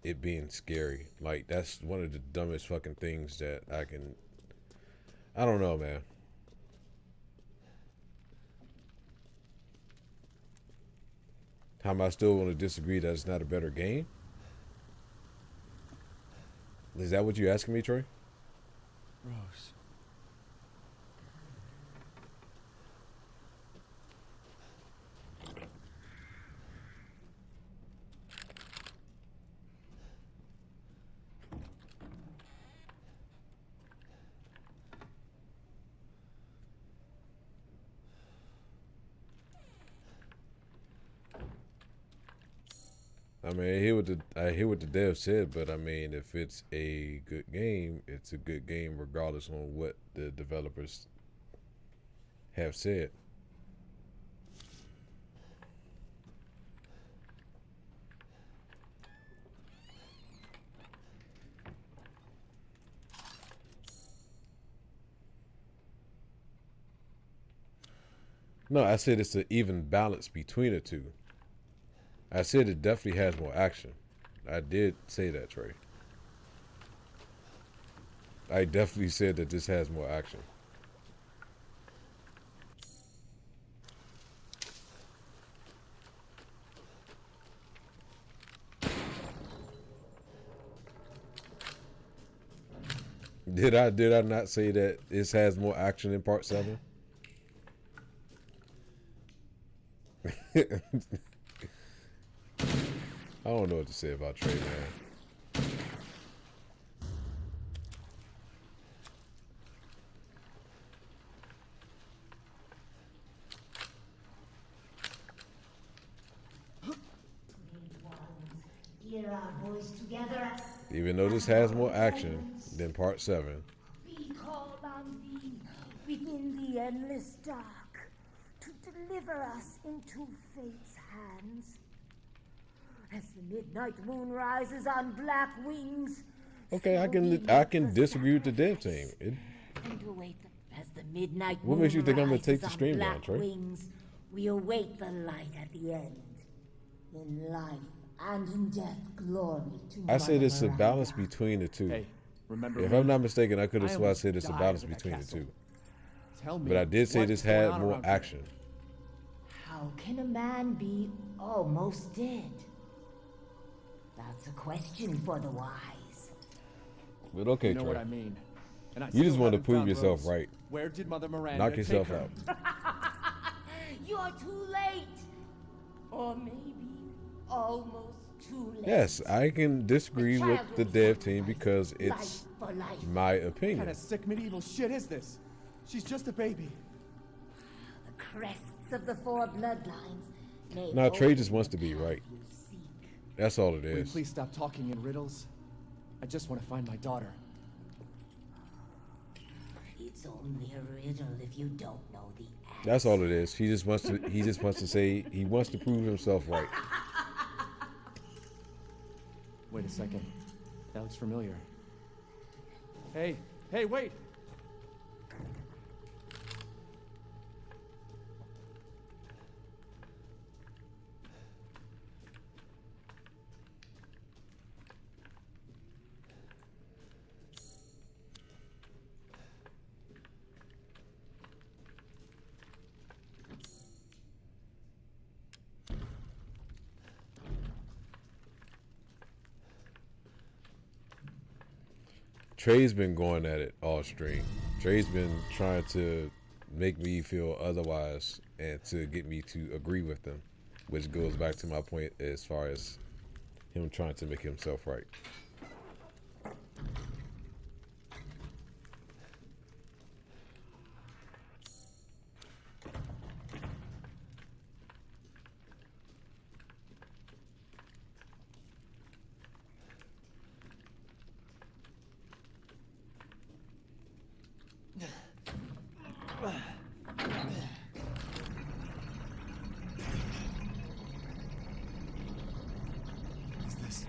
it being scary. Like, that's one of the dumbest fucking things that I don't know, man. How am I still going to disagree that it's not a better game? Is that what you're asking me, Troy? Rose. I mean, I hear what the dev said, but I mean, if it's a good game, it's a good game regardless on what the developers have said. No, I said it's an even balance between the two. I said it definitely has more action. I did say that, Trey. I definitely said that this has more action. Did I not say that this has more action in part 7? I don't know what to say about Trey, man. Hear our voice together. Even though this has more action than Part 7. We call on thee within the endless dark to deliver us into fate's hands. As the midnight moon rises on black wings. Okay, I so we can make disagree with the dev sacrifice. team. And await as the midnight What moon makes you think I'm gonna rises take the on stream down, black Trey? wings, we await the light at the end. In life and in death, glory to I said Mother it's a balance Miranda. between the two. Hey, remember If me? I'm not mistaken, I could have I sworn I almost said it's a died balance in that between the castle. two. Tell me, But I did say what this is going had on more around here? action. How can a man be almost dead? That's a question for the wise. But okay, You know Trey. what I mean. And I You just still want to haven't prove found yourself Rose. right. Where did Mother Miranda Knock yourself take her? out. You're too late. Or maybe almost too late. Yes, I can disagree with the dev team because it's Life for life. my What opinion. kind of sick medieval shit is this? She's just a baby. The crests of the four bloodlines may No, Trey open just wants to the be path right. you seek. That's all it Will you is. please stop talking in riddles? I just want to find my daughter. It's only a riddle if you don't know the answer. That's all it is. He just wants to say he wants to prove himself right. Wait a second. That looks familiar. Hey, wait! Trey's been going at it all stream. Trey's been trying to make me feel otherwise and to get me to agree with him, which goes back to my point as far as him trying to make himself right. What's this?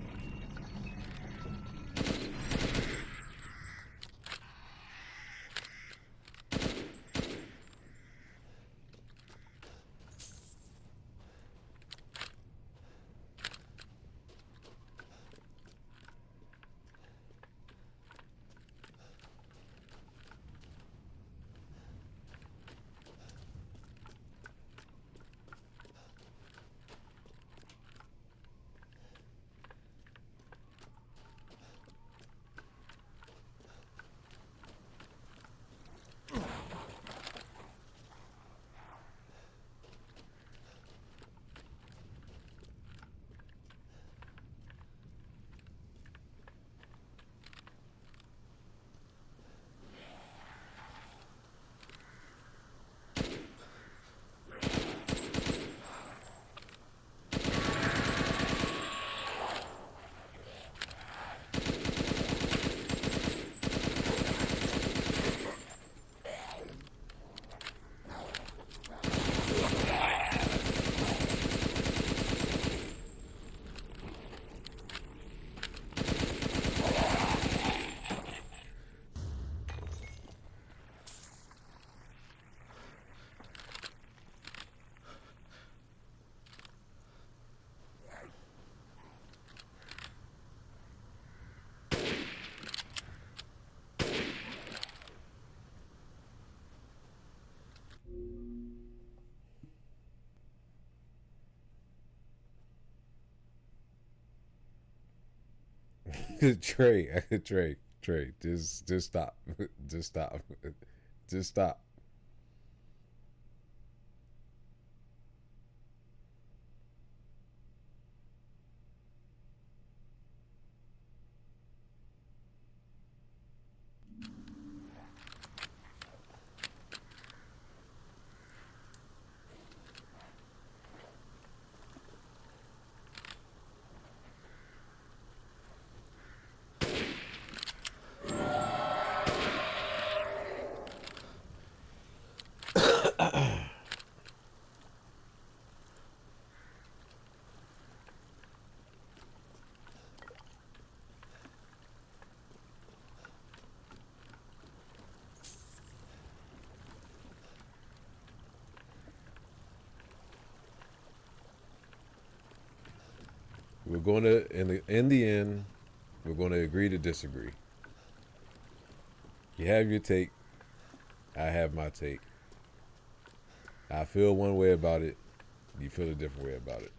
Trey, just stop. Just stop. Just stop. we're going to in the end, we're going to agree to disagree. You have your take. I have my take. I feel one way about it. You feel a different way about it.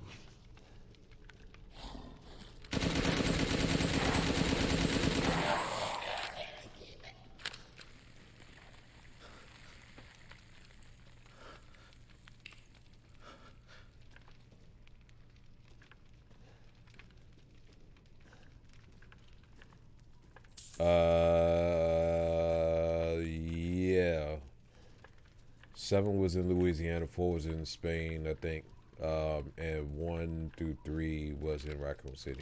Yeah. 7 was in Louisiana, 4 was in Spain, I think, and 1 through 3 was in Raccoon City.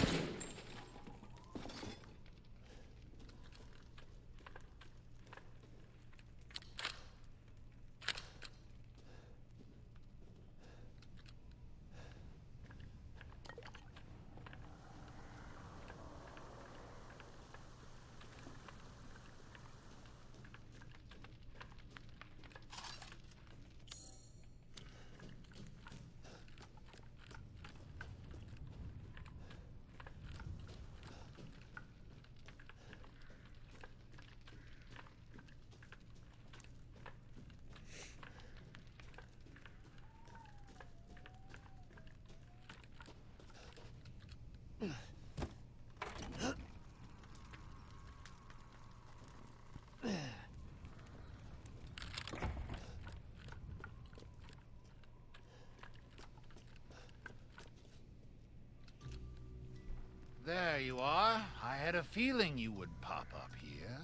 There you are. I had a feeling you would pop up here.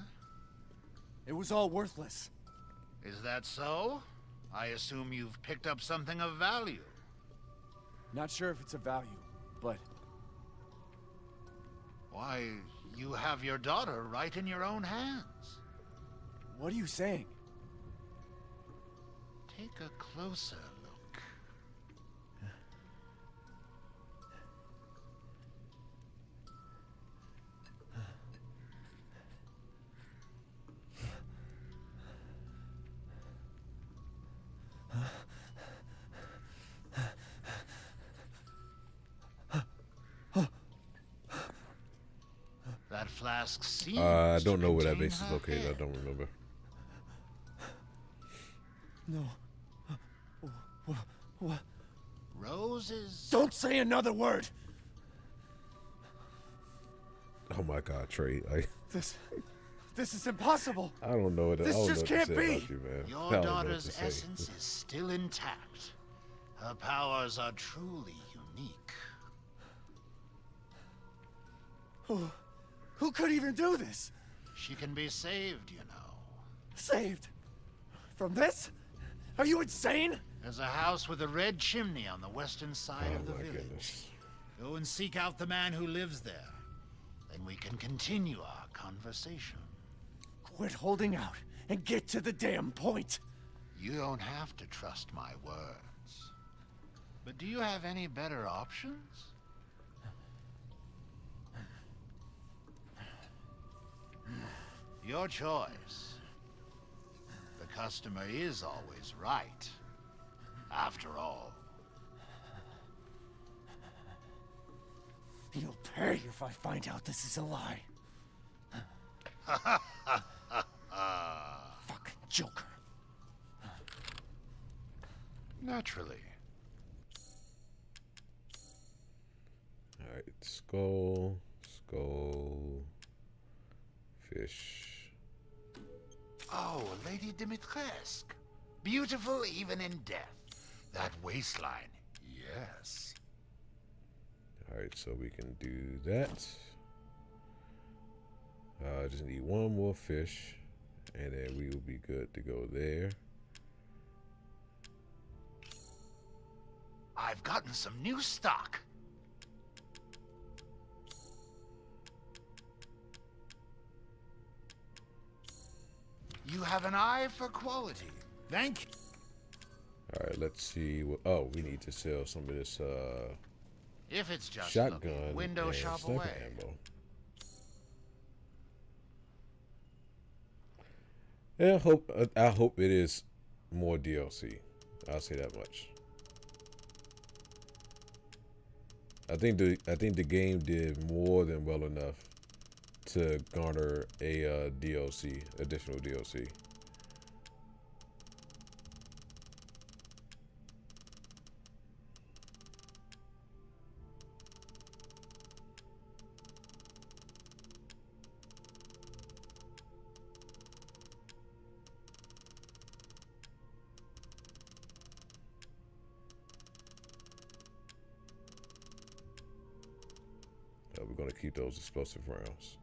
It was all worthless. Is that so? I assume you've picked up something of value. Not sure if it's of value, but Why, you have your daughter right in your own hands. what are you saying? Take a closer look. That flask seems I don't to know where that contain base is her located. hair. I don't remember. No. What? Roses? Don't say another word! Oh my God, Trey. This is impossible! I don't know what. This I don't just know what can't to say be. about you, man. I Your don't know what daughter's to say. essence is still intact. Her powers are truly unique. Who could even do this? She can be saved, you know. Saved? From this? Are you insane? There's a house with a red chimney on the western side of the Oh my village. goodness. Go and seek out the man who lives there. Then we can continue our conversation. Quit holding out and get to the damn point. You don't have to trust my words. But do you have any better options? Your choice. The customer is always right. After all. You'll pay if I find out this is a lie. Fucking Joker. Naturally. All right, skull, fish. Oh, Lady Dimitrescu. Beautiful even in death. That waistline, yes. All right, so we can do that. I just need one more fish, and then we will be good to go there. I've gotten some new stock. You have an eye for quality. Thank you. All right, let's see. What, oh, we need to sell some of this If it's just shotgun looking, window and shop sniper away. ammo. Yeah, I hope it is more DLC. I'll say that much. I think the game did more than well enough to garner a DLC, additional DLC. We're going to keep those explosive rounds.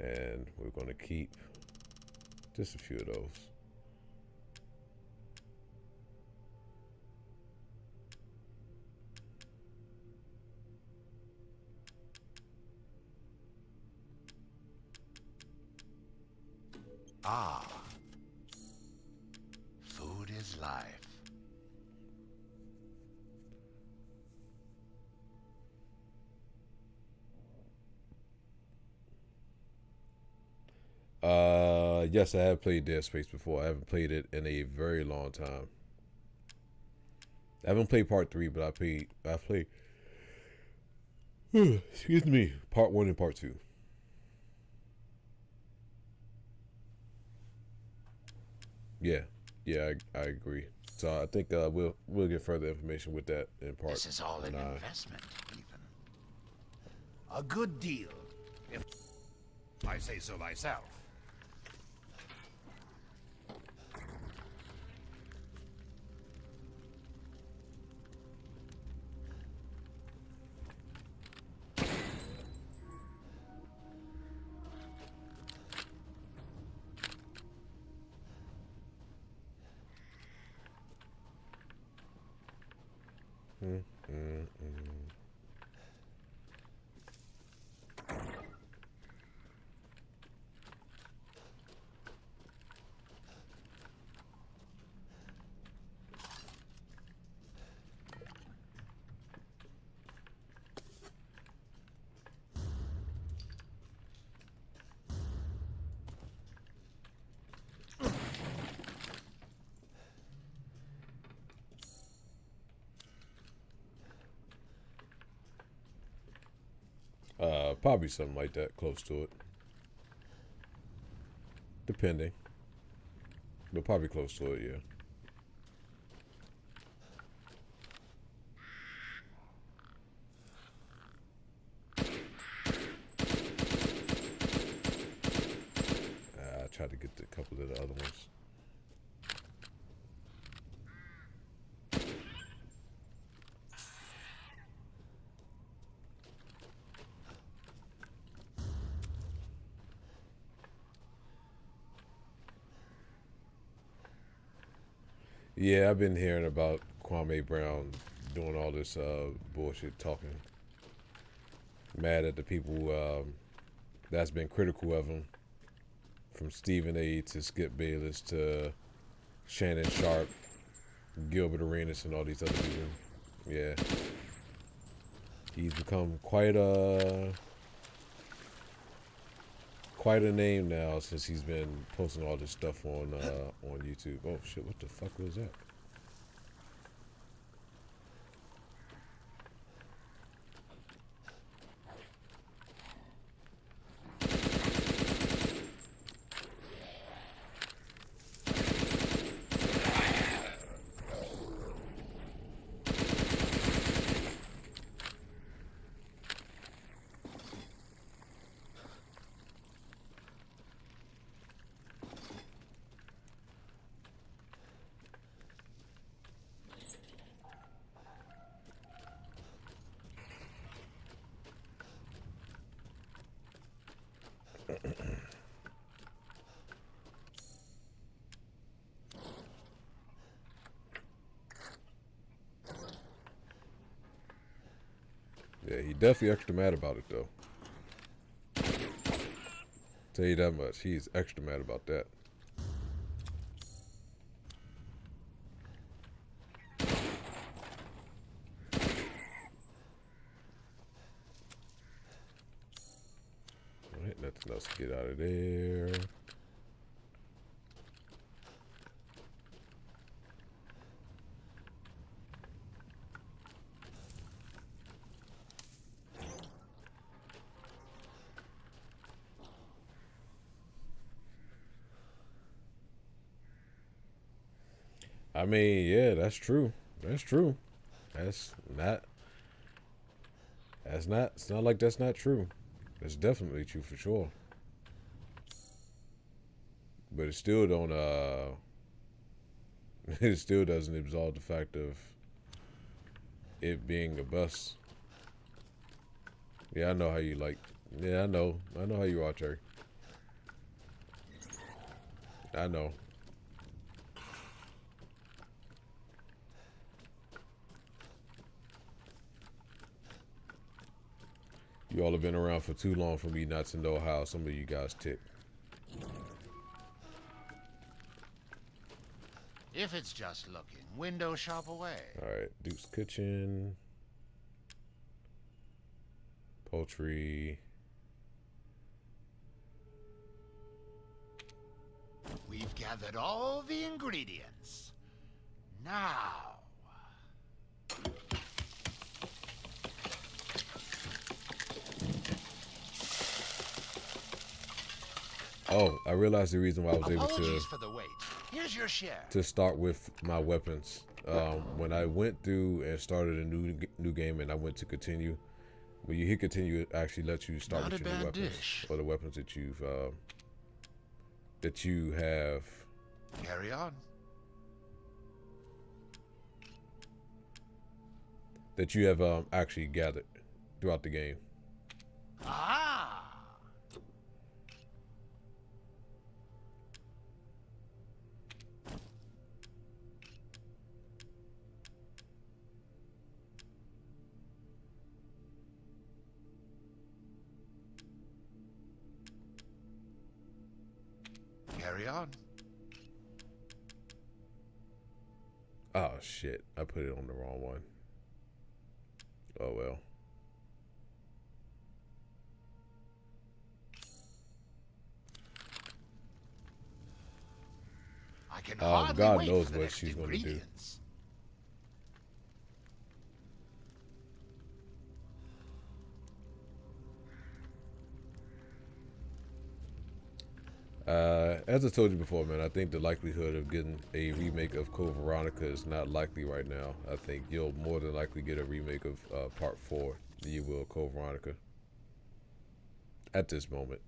And we're going to keep just a few of those. Ah. Food is life. Yes, I have played Dead Space before. I haven't played it in a very long time. I haven't played part 3, but I played excuse me, part 1 and part 2. Yeah, I agree. So I think we'll get further information with that in part 9. This is all an investment, even. A good deal, if I say so myself. Probably something like that, close to it. Depending. But probably close to it, yeah. I tried to get a couple of the other ones. Yeah, I've been hearing about Kwame Brown doing all this bullshit talking. Mad at the people that's been critical of him. From Stephen A. to Skip Bayless to Shannon Sharp, Gilbert Arenas, and all these other people. Yeah. He's become quite a name now since he's been posting all this stuff on YouTube. Oh shit, what the fuck was that? Yeah, he definitely extra mad about it though. Tell you that much. He's extra mad about that. Alright, nothing else to get out of there. I mean, yeah, that's true. That's true. That's not. That's not. It's not like that's not true. That's definitely true for sure. But it still don't. It still doesn't absolve the fact of it being a bus. Yeah, I know how you like. Yeah, I know. I know how you are, Terry. I know. You all have been around for too long for me not to know how some of you guys tick. If it's just looking, window shop away. Alright, Duke's Kitchen. Poultry. We've gathered all the ingredients. Now. Oh, I realized the reason why I was able Apologies for the wait. Here's your share. to start with my weapons. When I went through and started a new game and I went to continue, when you hit continue, it actually lets you start Not with a your new bad weapons dish. or the weapons that you have. Carry on. That you have actually gathered throughout the game. Ah! Carry on. Oh shit, I put it on the wrong one. Oh well. I can hardly God wait knows for the what next she's gonna do. ingredients. As I told you before, man, I think the likelihood of getting a remake of Code Veronica is not likely right now. I think you'll more than likely get a remake of Part 4 than you will Code Veronica. At this moment.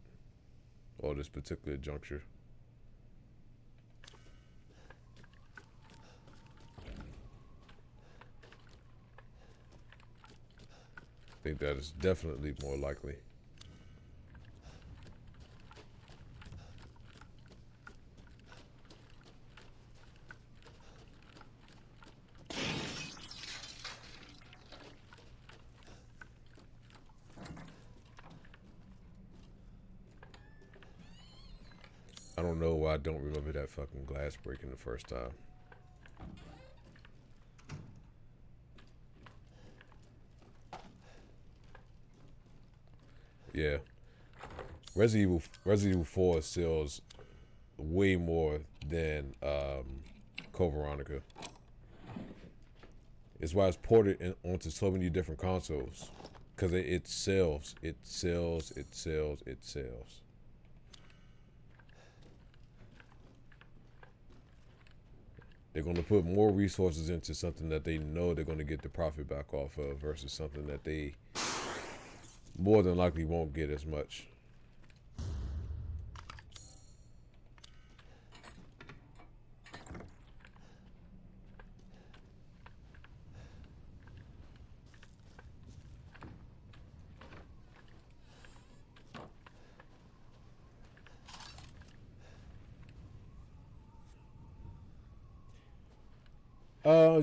Or this particular juncture. I think that is definitely more likely. I don't know why I don't remember that fucking glass breaking the first time. Yeah. Resident Evil 4 sells way more than Code Veronica. It's why it's ported onto so many different consoles. Because it sells. It sells. It sells. It sells. They're going to put more resources into something that they know they're going to get the profit back off of versus something that they more than likely won't get as much.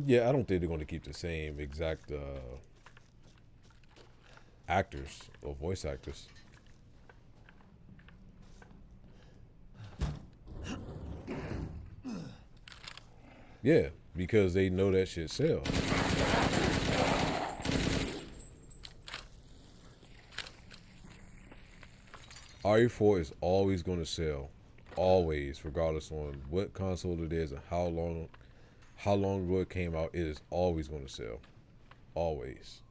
Yeah, I don't think they're going to keep the same exact actors or voice actors. Yeah, because they know that shit sells. RE4 is always going to sell. Always, regardless on what console it is and how long ago it came out, it is always going to sell. Always.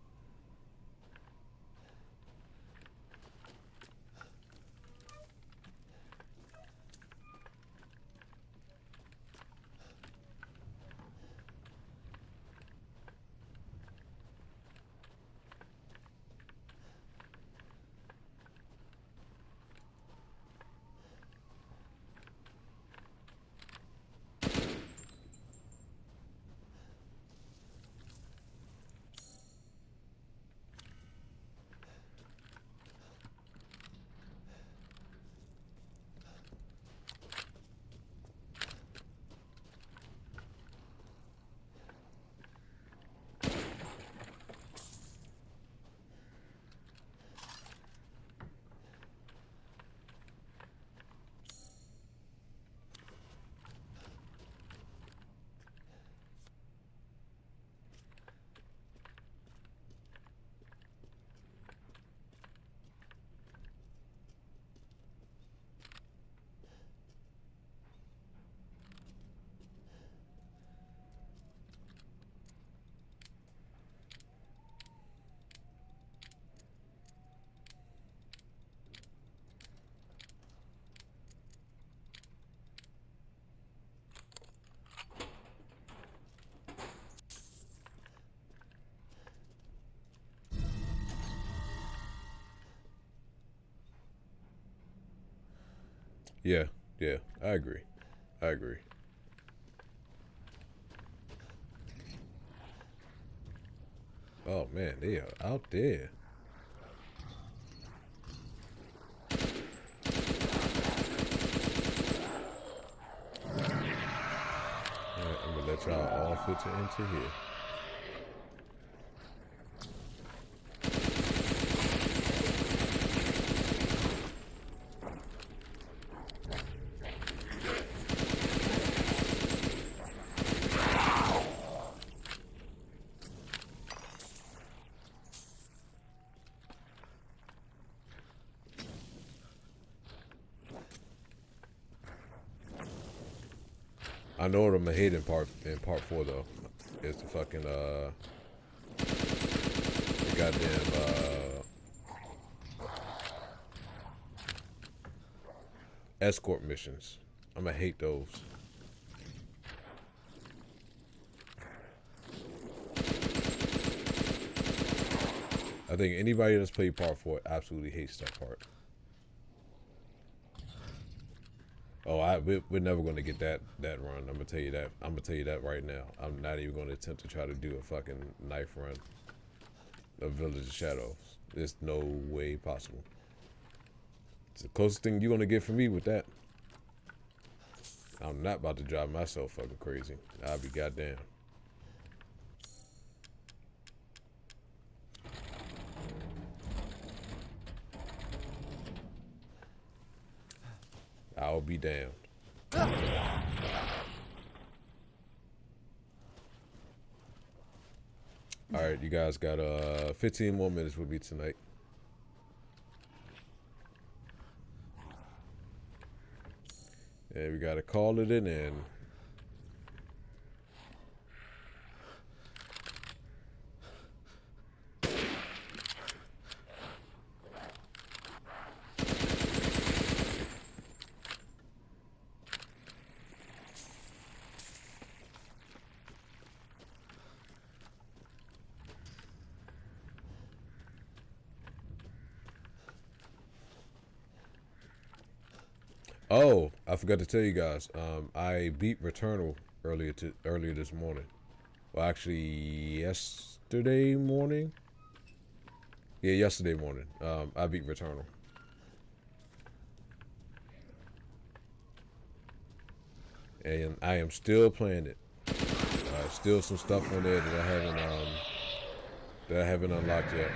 Yeah, yeah, I agree. I agree. Oh man, they are out there. Alright, I'm gonna let y'all all filter into here. I know what I'm gonna hate in part 4 though. Is the fucking the goddamn escort missions. I'm gonna hate those. I think anybody that's played part 4 absolutely hates that part. Oh, we're never going to get that run. I'm gonna tell you that. I'm gonna tell you that right now. I'm not even going to attempt to try to do a fucking knife run of Village of Shadows. There's no way possible. It's the closest thing you're gonna get from me with that. I'm not about to drive myself fucking crazy. I'll be goddamn. I'll be damned. Alright, you guys got 15 more minutes with me tonight. And we gotta call it an end. Oh, I forgot to tell you guys. I beat Returnal earlier this morning. Well, actually, yesterday morning. Yeah, yesterday morning. I beat Returnal. And I am still playing it. Still some stuff on there that I haven't unlocked yet.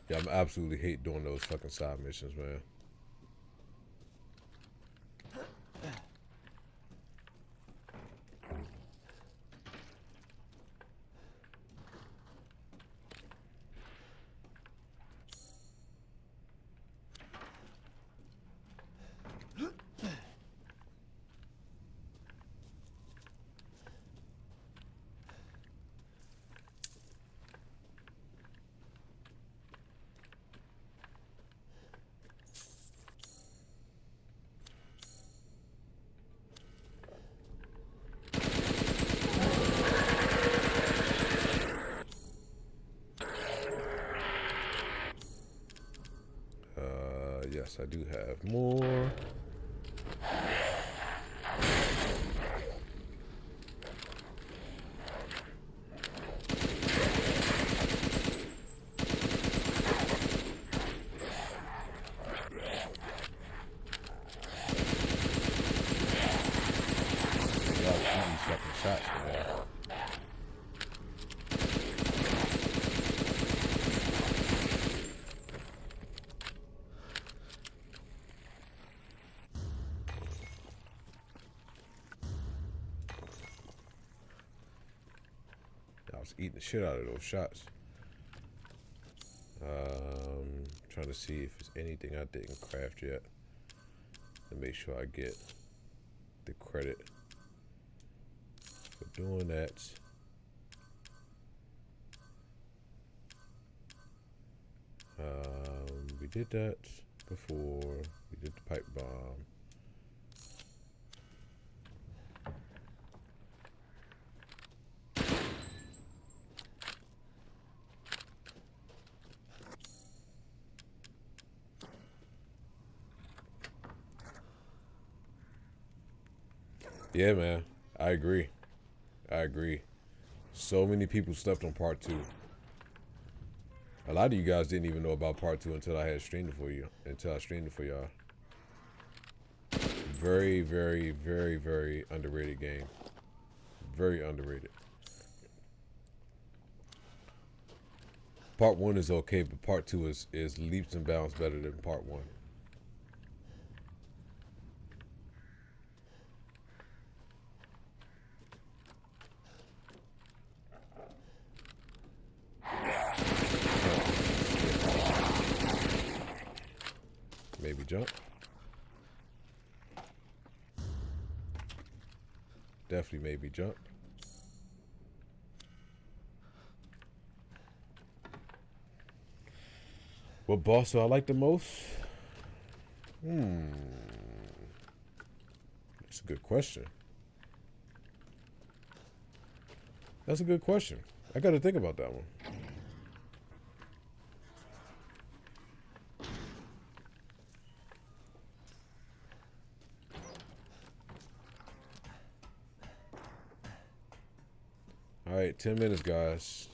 Yeah, I absolutely hate doing those fucking side missions, man. Yes, I do have more. Shots, man. I was eating the shit out of those shots. trying to see if there's anything I didn't craft yet to make sure I get the credit for doing that. We did that before. We did the pipe bomb. Yeah, man. I agree. I agree. So many people slept on part 2. A lot of you guys didn't even know about part 2 until I had streamed it for you. Until I streamed it for y'all. Very, very, very, very underrated game. Very underrated. Part 1 is okay, but part 2 is leaps and bounds better than part 1. Maybe jump. Definitely maybe jump. What boss do I like the most? That's a good question. That's a good question. I got to think about that one. All right, 10 minutes, guys.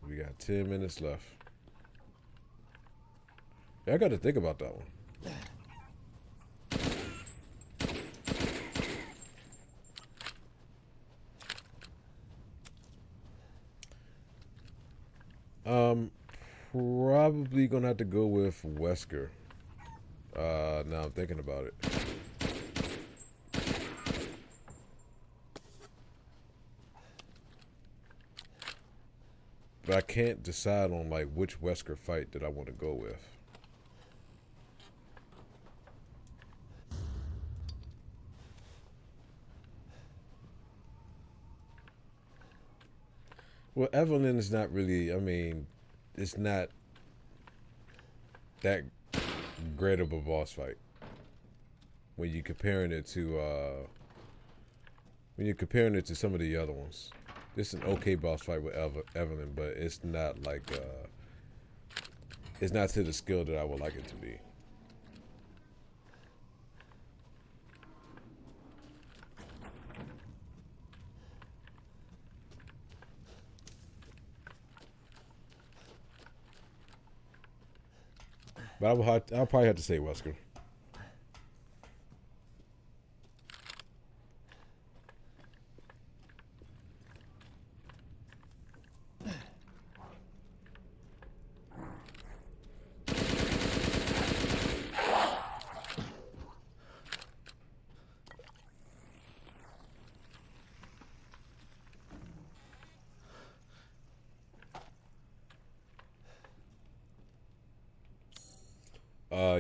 We got 10 minutes left. Yeah, I got to think about that one. Probably gonna have to go with Wesker. Now I'm thinking about it. But I can't decide on like which Wesker fight that I want to go with. Well, Evelyn is not really, I mean, it's not that great of a boss fight. When you're comparing it to some of the other ones. This is an okay boss fight with Evelyn, but it's not like, it's not to the skill that I would like it to be. But I'll probably have to say Wesker.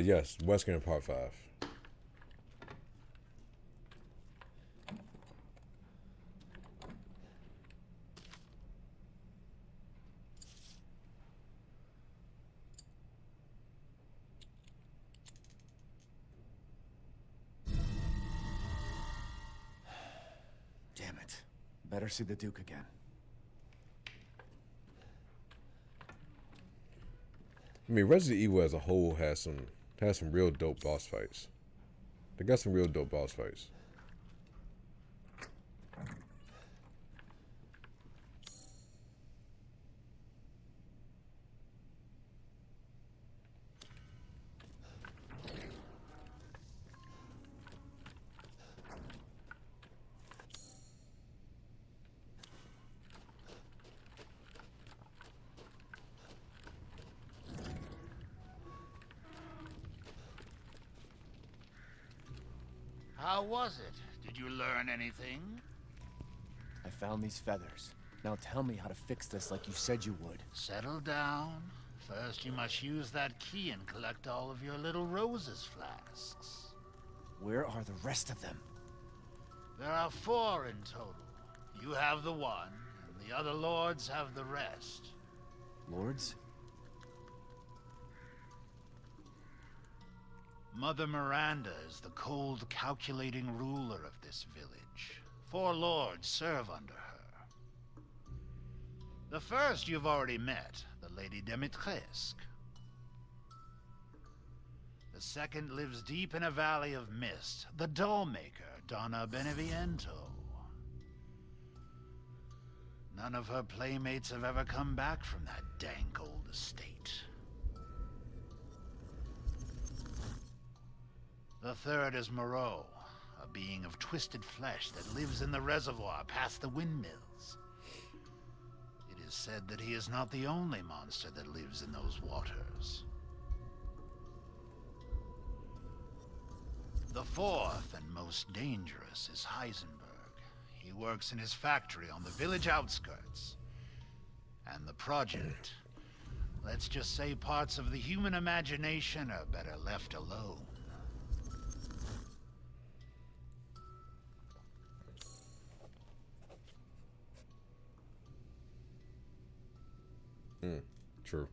Yes, Wesker in part 5. Damn it. Better see the Duke again. I mean, Resident Evil as a whole has some real dope boss fights. They got some real dope boss fights. How was it? Did you learn anything? I found these feathers. Now tell me how to fix this like you said you would. Settle down. First, you must use that key and collect all of your little roses flasks. Where are the rest of them? There are 4 in total. You have the one, and the other lords have the rest. Lords? Mother Miranda is the cold, calculating ruler of this village. 4 lords serve under her. The first you've already met, the Lady Dimitrescu. The second lives deep in a valley of mist, the doll-maker, Donna Beneviento. None of her playmates have ever come back from that dank old estate. The third is Moreau, a being of twisted flesh that lives in the reservoir past the windmills. It is said that he is not the only monster that lives in those waters. The fourth and most dangerous is Heisenberg. He works in his factory on the village outskirts. And the project, let's just say parts of the human imagination are better left alone. True.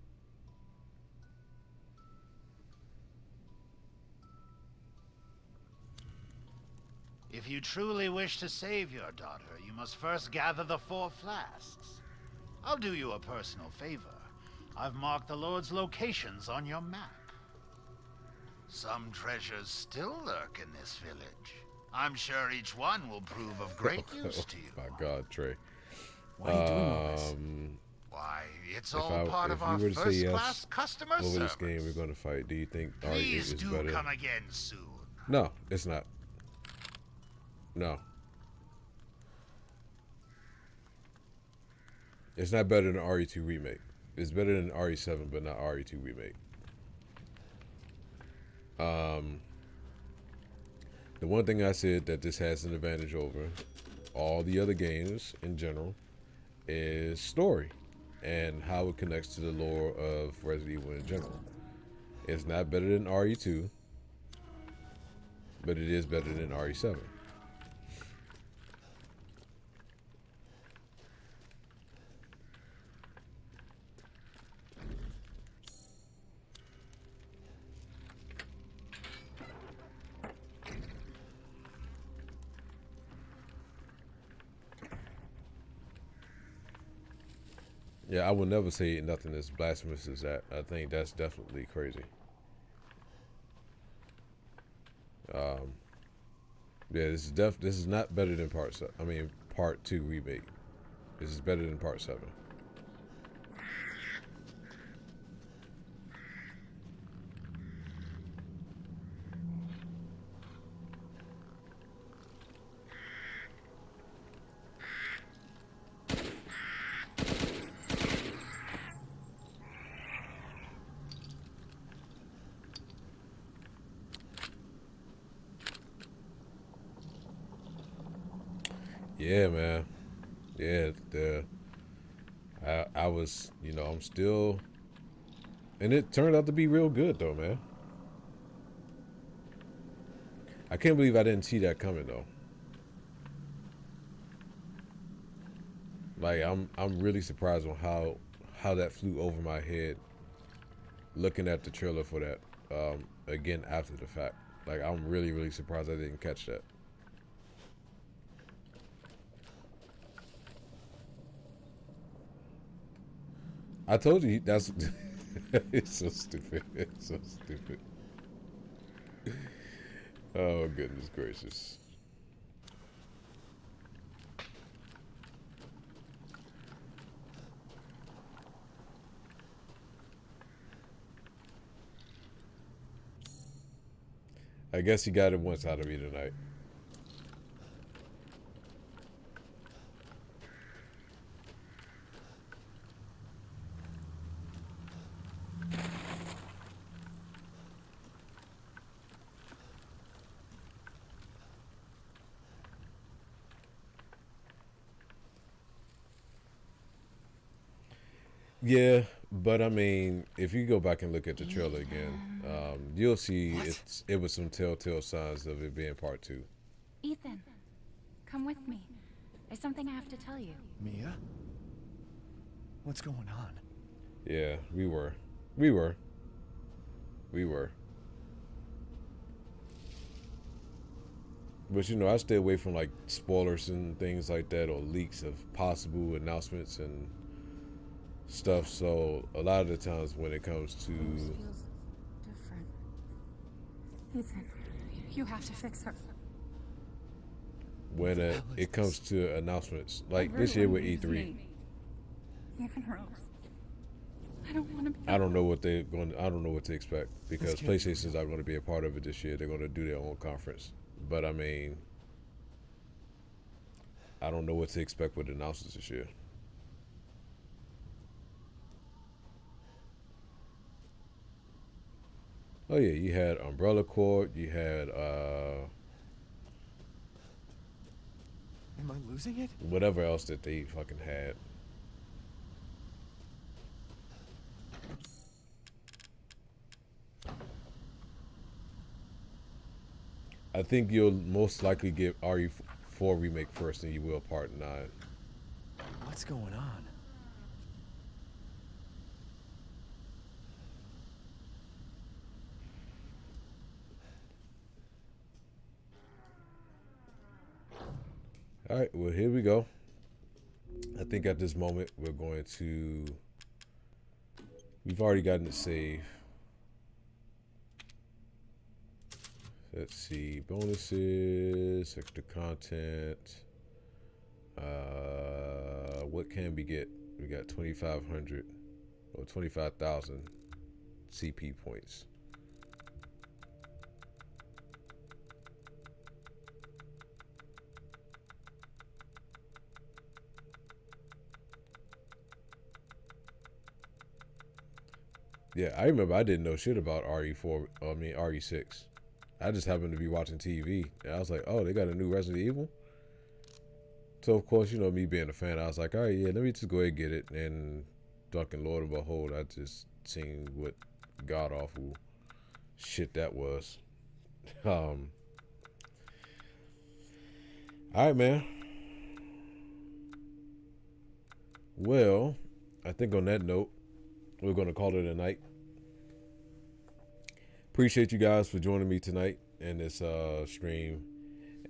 If you truly wish to save your daughter, you must first gather the 4 flasks. I'll do you a personal favor. I've marked the Lord's locations on your map. Some treasures still lurk in this village. I'm sure each one will prove of great use to you. My God, Trey. Why are you doing all this? Why, it's all part of our If you were to say first-class yes customer over service. this game we're going to fight, do you think R8 Please is do better? come again soon. No, it's not. No. It's not better than RE2 remake. It's better than RE7, but not RE2 remake. The one thing I said that this has an advantage over all the other games in general is story and how it connects to the lore of Resident Evil in general. It's not better than RE2, but it is better than RE7. Yeah, I will never say nothing as blasphemous as that. I think that's definitely crazy. Yeah, this is not better than Part 2 remake. This is better than Part 7. Yeah, man. Yeah, I was, I'm still, and it turned out to be real good though, man. I can't believe I didn't see that coming though. Like I'm really surprised on how that flew over my head looking at the trailer for that again after the fact. Like I'm really surprised I didn't catch that. I told you that's it's so stupid. It's so stupid. Oh goodness gracious. I guess he got it once out of me tonight. Yeah, But I mean, if you go back and look at the trailer again, you'll see it was some telltale signs of it being part 2. Ethan, come with me. There's something I have to tell you. Mia? What's going on? Yeah, we were. But you know, I stay away from like spoilers and things like that, or leaks of possible announcements and stuff. So a lot of the times when it comes to Feels different. Ethan, you have to fix her. when it comes to announcements, like this year with E3, Even Rose. I don't want to be. I don't know what to expect, because PlayStation's not going to be a part of it this year. They're going to do their own conference. But I mean, I don't know what to expect with announcements this year. Oh yeah, you had Umbrella Corp, you had Am I losing it? whatever else that they fucking had. I think you'll most likely get RE4 remake first than you will Part 9. What's going on? All right, well, here we go. I think at this moment we're going to... We've already gotten it saved. Let's see, bonuses, extra content. What can we get? We got 2,500 or 25,000 CP points. Yeah, I remember I didn't know shit about RE6. I just happened to be watching TV, and I was like, oh, they got a new Resident Evil? So, of course, you know, me being a fan, I was like, all right, yeah, let me just go ahead and get it. And fucking Lord and behold, I just seen what god-awful shit that was. All right, man. Well, I think on that note, we're going to call it a night. Appreciate you guys for joining me tonight in this stream,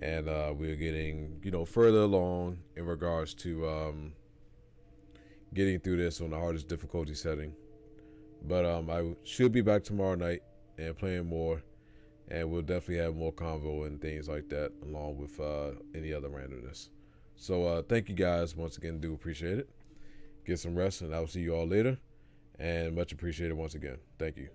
and we're getting, you know, further along in regards to getting through this on the hardest difficulty setting. But I should be back tomorrow night and playing more, and we'll definitely have more convo and things like that, along with any other randomness. So thank you guys once again. Do appreciate it. Get some rest, and I'll see you all later. And much appreciated once again. Thank you.